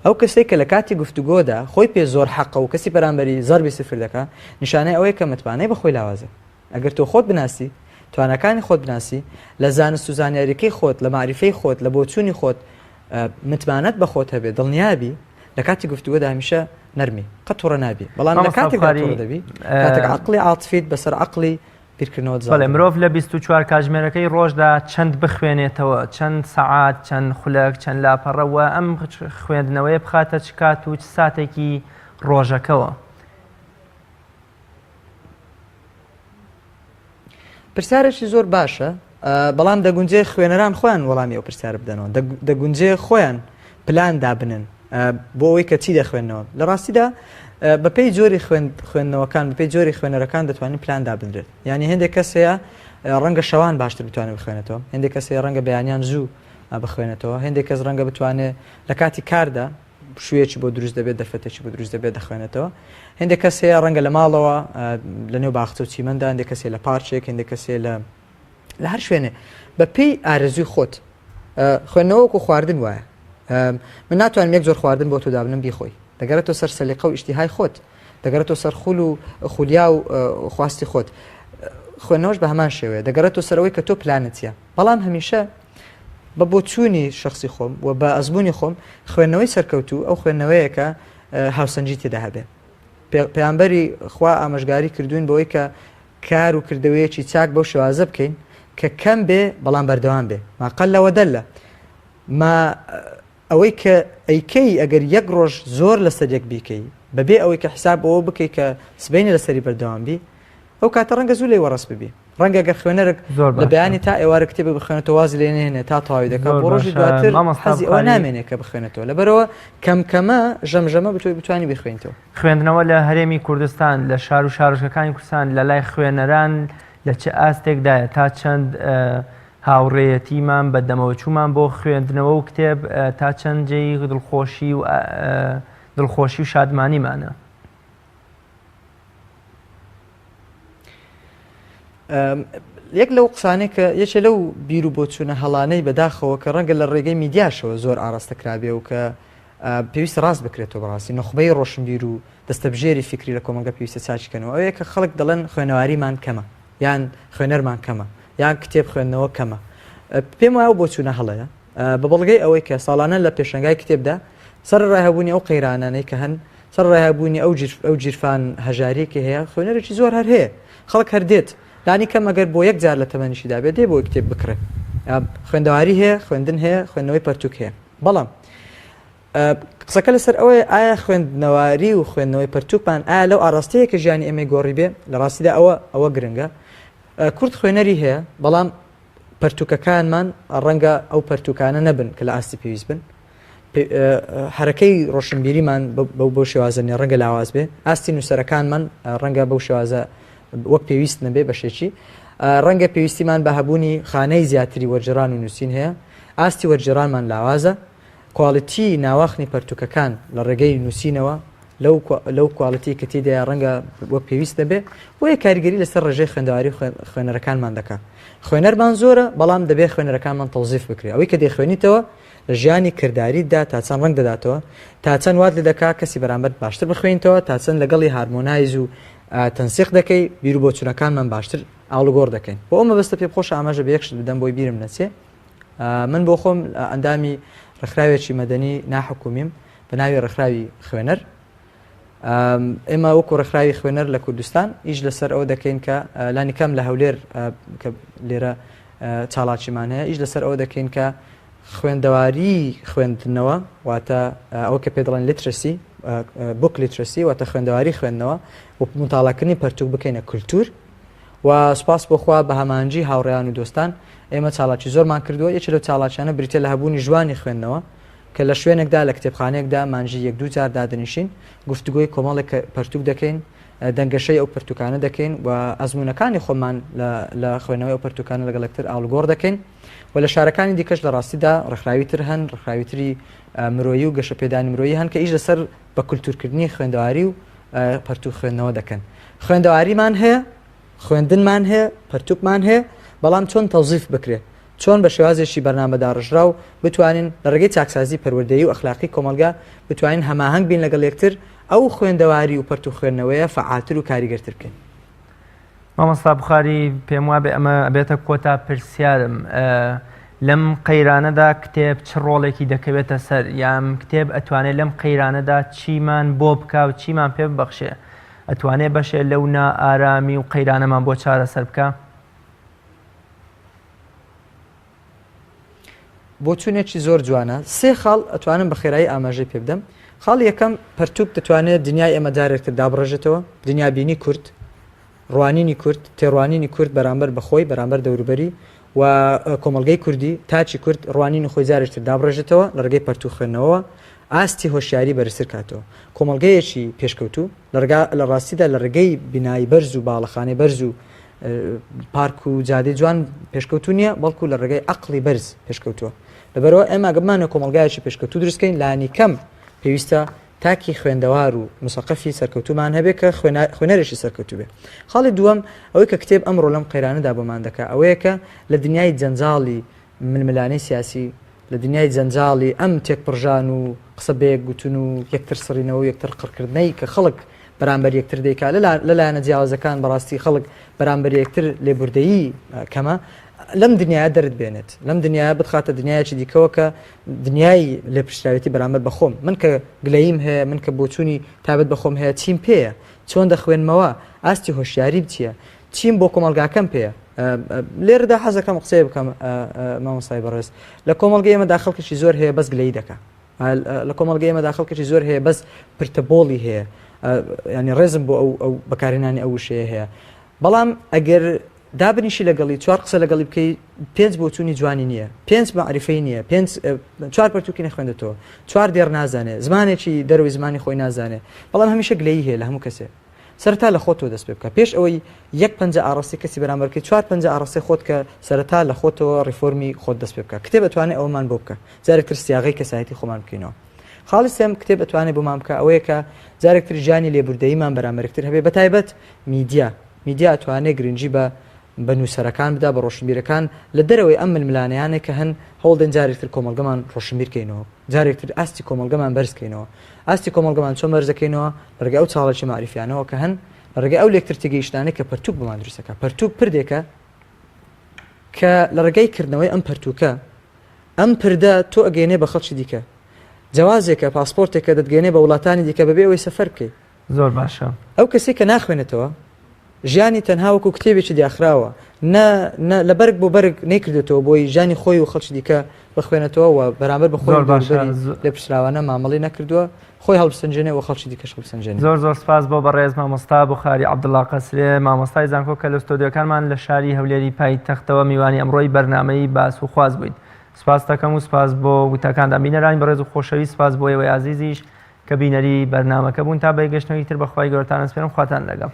ئەو کەسێک کە لە کاتی گفتوگۆدا خۆی پێ زۆر حەقە و کەسی بەرامبەری زەربی سفر دەکا نیشانەی ئەوەیە کە متمانەی بە خۆی لاوازە ئەگەر تۆ خۆت بناسی توانەکانی خۆت بناسی لە زانست و زانیاریەکەی خۆت لە معریفەی خۆت لە بۆچوونی خۆت متمانەت بە خۆت هەبێ دڵنیابی لە کاتی گفتوگۆدا هەمیشە نەرمی قەت تووڕە نابی بەڵام لە کاتێکدا تووڕە دەبی کاتێک عەقڵی عاتفیت بەسەر عەقڵی بیرکردنەوە بەڵێ مرۆڤ لە 24 کاتژمێرەکەی ڕۆژدا چەند بخوێنێتەوە چەند سەعات چەند خولەک چەند لاپەڕەوە ئەم خوێندنەوەی بخاتە چ کات و چ ساتێکی ڕۆژەکەوە پرسیارێکی زۆر باشە بەڵام دەگونجێ خوێنەران خۆیان وەڵامی ئەو پرسیارە بدەنەوە دەگونجێ خۆیان پلان دابنن بۆ ئەوەی کە چی دەخوێنەوە لە ڕاستیدا بەپێی جۆری خوێندنەوەکان بەپێی جۆری خوێنەرەکان دەتوانین پلان دابدرێت یعنی هەندێک کەس هەیە ڕەنگە شەوان باشتر بتوانێت بخوێنێتەوە هەندێک کەس هەیە ڕەنگە بەیانیان زوو بخوێنێتەوە هەندێک کەس ڕەنگە بتوانێت لە کاتی کاردا شوێکی بۆ دروست دەبێت دەفەتێکی بۆ دروست دەبێت دەخوێنێتەوە هەندێک کەس هەیە ڕەنگە لە ماڵەوە لە نێو باخچە و چیمەندا هەندێک کەسێ لە پارچێک هەندێک کەسێ لە هەر شوێنێ بەپێی ئارەزوی خۆت خوێندنەوەکو خواردن وایە من ناتوانم یەک جۆر خواردن بۆ تۆ دابنم بیخۆی دەگەرێتەوە سەر سەلیقە و ئیشتیهای خۆت دەگەرێتەوە سەر خول و خولیا و خواستی خۆت خوێندنەوەش بە هەمان شێوەیە دەگەرێتەوە سەرەوەی کە تۆ پلانت چییە بەڵام هەمیشە بە بۆچوونی شخصی خۆم و بە ئەزمموی خۆم خوێندنەوەی سەرکەوتو ئەو خوێندنەوەیە کە هاوسەنجی تێدا هەبێ پێیانبەری خوا ئاماژگاری کردوین بۆی کە کار و کردەوەیەکی چاک بەو شێوازە بکەین کە کەم بێ بەڵام بەردەوام بێ ماقەلەوە دەلە ما ئەوەی کە ئەیکەی ئەگەر یەک ڕۆژ زۆر لەسەر یەک بیکەی بەبێ ئەوەی کە حساب ئەوە بکەی کە سبەینی لەسەری بەردەوام بی ئەو کاتە ڕەنگە زوو لێ وەڕست ببی ڕەنگە گەر خوێنەرێک لە بەیانی تا ئێوارە کتێبە بخوێنێتەوە وازی لێ نهێنێ تا تەواوی دەکات بۆ ڕۆژی دواتر حەزی ئەوە نامێنێت کە بخوێنێتەوە لەبەرەوە کەمکەمە ژەمژەمە بتوانێت بتوانی بخوێنیتەوە خوێندنەوە لە هەرێمی کوردستان لە شار و شارۆچکەکانی کوردستان لە لای خوێنەران لە چه ئاستێکدایە تا چەند هاوڕێیەتیمان بەدەمەوەچوومان بۆ خوێندنەوە و کتێب تا چەند جێی دڵخۆشی و شادمانیمانە یەک لەو قسانەی کە یەکێ لەو بیر و بۆچوونە هەڵانەی بەداخەوە کە ڕەنگە لە ڕێگەی میدیاشەوە زۆر ئاراستەکرابێ و کە پێویست ڕاست بکرێتەوە بەڕاستی نەخبەی ڕۆشنبیر و دەستەبژێری فکری لە کۆمەلگە پێویستە چاچکەنەوە ئەوەیە کە خەڵک دەڵێن خوێنەواریمان کەمە یان خوێنەرمان کەمە یان کتێب خوێندنەوە کەمە پێم وایە بۆچوونە هەڵەیە بە بەڵگەی ئەوەی کە ساڵانە لە پێشەنگای کتێبدا سەر ڕاهێبوونی ئەو قەیرانانەی کە هەن سەر ڕاهێبوونی ئەو جیرفان هەژارێکی هەیە خوێنەرێکی زۆر هەر هەیە خەڵک هەردێت لانی کەم ئەگەر بۆ یەک جار لە تەمەنیشیدا بێت دێ بۆ کتێب بکڕێت خوێندەواری هەیە خوێندن هەیە خوێندنەوەی پەرتوک هەیە بەڵام قسەکە لەسەر ئەوەیە ئایا خوێندنەواری و خوێندنەوەی پەرتوکمان ئایا لەو ئاراستەیە کە ژیانی ئەمەی گۆڕی بێ لە ڕاستیدا ئەوە گرنگە کورد خوێنەری هەیە بەڵام پەرتوکەکانمان ڕەنگە ئەو پەرتوکانە نەبن کە لە ئاستی پێویست بن حرەکەی ڕۆشنبیریمان بۆ شێوازنی ڕەنگە لاواز بێ ئاستی نووسەرەکانمان ڕەنگە بەو شێوازە وەک پێویست نەبێ بەشێکی ڕەنگە پێویستیمان بە هەبوونی خانەی زیاتری وەرجێڕان و نووسین هەیە ئاستی وەرجێڕانمان لاوازە کواڵیتی ناوەخنی پەرتوکەکان لە ڕێگەی نووسینەوە لەو کواڵیتی کە تێدا ڕەنگە وەک پێویست دەبێ بۆ یە کاریگەری لەسەر ڕێژەی خوێندەواری خوێنەرەکانمان دەکات خوێنەرمان زۆرە بەڵام دەبێت خوێنەرەکانمان تەوزیف بکرێت ئەوەی کە دەیخوێنیتەوە لە ژیانی کرداریتدا تا چەند ڕەنگ دەداتەوە تا چەند وات لە دەکات کەسی بەرامبەر باشتر بخوێنیتەوە تا چەند لەگەڵی هارمۆنایز و تەنسیق دەکەی بیر و بۆچوونەکانمان باشتر ئاڵوگۆڕ دەکەین بۆ ئەمە بەستە پێ خۆش ئاماژە بە یەکشت بدەم بۆی بیرم نەچێ من بۆ خۆم ئەندامی ڕێکخراوێکی مەدەنی ناحکومیم بە بە ناوی ڕێکخراوی خوێنەر. ئێمە وەکو ڕێکخراوی خوێنەر لە کوردستان ئیش لەسەر ئەوە دەکەین کە لانی کەم لە هەولێر کە لێرە چاڵاچیمان هەیە ئیش لەسەر ئەوە دەکەین کە خوێندەواری خوێندنەوە واتە ئەوە کە پێ دەڵێن لیترسی بوک لیترسی واتە خوێندەواری خوێندنەوە و مطالعەکردنی پەرتوک بکەینە کولتور. و سپاس بۆخوا بە هەمانجی هاوڕێیان و دۆستان ئێمە چاڵاکی زۆرمان کردووە. یەکێک لەو چاڵاکیانە بریتە لە هەبوونی ژوانی خوێندنەوە کە لە شوێنێکدا لە کتێبخانەیەکدا مانجی 1-2 جار دادنیشین گفتوگۆی کۆمەڵێک پەرتوک دەکەین دەنگەشەی ئەو پەرتوکانە دەکەین و ئەزمونونەکانی خۆمان لە خوێنەوەی ئەو پەرتوکانە لەگەڵکتر ئاڵگۆڕ دەکەین و لە شارەکانی دیکەش لە ڕاستیدا ڕێکخراویتر هەن ڕێکخراویتری مرۆیی و گەشەپێدانی مرۆیی هەن کە ئیش لەسەر بە کولتورکردنی خوێندەواری و پەرتوک خوێندنەوە دەکەن. خوێندەواریمان هەیە خوێندنمان هەیە پەرتوکمان هەیە بەڵام چۆن تەوزیف بکرێت چۆن بە شێوازێکی بەرنامەداڕژرا و بتوانین لە ڕێگەی چاکسازی پەروەردەیی و ئەخلاقی کۆمەلگا بتوانین هەماهەنگ بین لەگەڵ یەکتر ئەو خوێندەواری و پەرتوک خوێندنەوەیە فعالتر و کاریگەرتر بکەین. مامۆستا بوخاری پێم وابێ ئەمە بێتە کۆتا پرسیارم لەم قەیرانەدا کتێب چ ڕۆڵێکی دەکەوێتە سەر یان کتێب ئەتوانێت لەم قەیرانەدا چیمان بۆ بکە و چیمان پێ ببەخشێ ئەتوانێت بەشێ لەو نائارامی و قەیرانەمان بۆ چارەسەر بکە؟ بۆ چوونێکی زۆر جوانە سێ خاڵ ئەتوانم بە خێرایی ئاماژەی پێ بدەم. خاڵ یەکەم پەرتوک دەتوانێت دنیای ئێمە جارێکتر دابڕێژێتەوە دنیابینی کورد ڕوانینی کورد تێڕوانینی کورد بەرامبەر بەخۆی بەرامبەر دەوروبەری و کۆمەلگەی کوردی تاچی کورد ڕوانین خۆی جارێکتر دابڕێژێتەوە لە ڕێگەی پەرتوک خوێندنەوە ئاستی هۆشیاری بەرزتر کاتەوە. کۆمەلگەیەکی پێشکەوتوو لە ڕاستیدا لە ڕێگەی بینایی بەرز و باڵەخانەی بەرز و پارک و جادەی جوان پێشکەوتو نییە بەڵکو لە ڕێگەی عەقڵی بەرز پێشکەوتووە. لەبەرەوە ئێمە گەمانە کۆمەلگایەکی پێشکەوتو دروستکەین لانی کەم پێویستە تاکی خوێندەوار و مسەقفی سەرکەوتومان هەبێت کە خوێنەرێکی سەرکەوتو بێت. خاڵی دووەم ئەوەی کە کتێب ئەمڕۆ لەم قەیرانەدا بۆمان دەکات ئەوەیە کە لە دنیای جەنجاڵی ململانەی سیاسی لە دنیای جەنجاڵی ئەم تێکپڕژان و قسە بەیەک گوتن و یەکتر سڕینەوە و یەکتر قڕکردنەی کە خەڵک بەرامبەر یەکتر دەیکات لەلایەنە جیاوازەکان بەڕاستی خەڵک بەرامبەر یەکتر لێبوردەیی کەمە لەم دنیاە دەرت بێنێت لەم دنیاە بتخاتە دنیایکی دیکەوە کە دنیای لێپشراوێتی بەرامبەر بەخۆم من کە گلەییم هەیە من کە بۆچوونی تابەت بەخۆم هەیە چیم پێیە چۆن دەخوێنمەوە ئاستی هۆشیاری بچیە چیم بۆ کۆمەلگاکەم پێیە. لێرەدا حەزەکەم قسەی بکەم مامۆستای بەڕێز لە کۆمەلگەی ئێمەدا خەڵکێکی زۆر هەیە بەس گلەیی دەکات لە کۆمەلگەی ئێمەدا خەڵکێکی زۆر هەیە بەس پرتەبۆڵی هەیە ینی ڕێزم بۆ ئەو بەکارهێنانی ئەو وشەیە هەیە. بەڵام ئەگەر دابنیشی لەگەڵی چوار قسە لەگەڵی بکەی 5 بۆچوونی جوانی نییە 5 معریفەی نییە 4 پەرتوکی نەخوێندێتەوە 4 دێر نازانێ زمانێکی دەروی زمانی خۆی نازانێ بەڵام هەمیشە گلەیی هەیە لە هەموو کەسێ سەرتا لە خۆتەوە دەست پێ بکە پێش ئەوەی 1 ئاڕاستی کەسی بەرامبەرکەی 4 ئاڕاستی خۆت کە سەرتا لە خۆتەوە ڕیفۆرمی خۆت دەست پێ بکە کتێب ئەتوانێت ئەومان بۆ بکە جارێکتر سیاغی کەسایەتی خۆمان بکەینەوە. خاڵی سێم کتێب ئەتوانێت بۆمان بکە ئەوەیە کە جارێکتر ژیانی لێبوردەییمان بەرامبەرکتر هەبێ بەتایبەت میدیا ئەتوانێت گرنگی بە نووسەرەکان بدا بە ڕۆشنبیرەکان لە دەرەوەی ئەم ململانەیانێک کە هەن هەوڵدەن جارێکتر کۆمەلگەمان ڕۆشنبیرکەینەوە جارێکتر ئاستی کۆمەلگەمان بەرزکەینەوە ئاستی کۆمەلگەمان چۆن بەرزەکەینەوە ڕێگە ئەو چاڵێکی معریفیانەوە کە هەن ڕێگە ئەو لێکتر تێگەیشتانێک کە پەرتوک بمان دروستەکە پەرتوک پردێکە کە لە ڕێگەی کردنەوەی ئەم پەرتوکە ئەم پردە تۆ ئەگەێنێ بە خەڵکی دیکە جوازێکە پاسپۆرتێکە دەتگەێنێ بە وڵاتانی دیکە بەبێ ئەوەی سەفەر بکەیت زۆر باشە ئەو کەسێک کە ناخوێنێتەوە ژیانی تەنها وەکو کتێبێکی دیاخراوە لە بەرگ بۆ بەرگ نەیکردێتەوە بۆی ژیانی خۆی و خەڵکی دیکە بخوێنێتەوە و بەرامبەر بە خۆی لێ پشراوانە مامەڵی نەکردووە خۆی هەڵبسەنجێنێ و خەڵکی دیکەش هەڵبسەنجێنێ. زۆر سپاس بۆ بەڕێز مامۆستا بوخاری عەبدوڵڵا قەسرێ مامۆستای زانکۆ کە لە ستۆدیۆکانمان لە شاری هەولێری پایتەختەوە میوانی ئەمڕۆی بەرنامەی باس و خواز بوویت. سپاس دەکەم و سپاس بۆ وتەکاندا بینەرانی بەڕێز و خۆشەویست سپاس بۆ ئێوەی عەزیزیش کە بینەری بەرنامەکە بوون تا بەیگەشتنەوەی تر بەخوای گەورەتان ئەسپێرم خواتان لەگەڵ.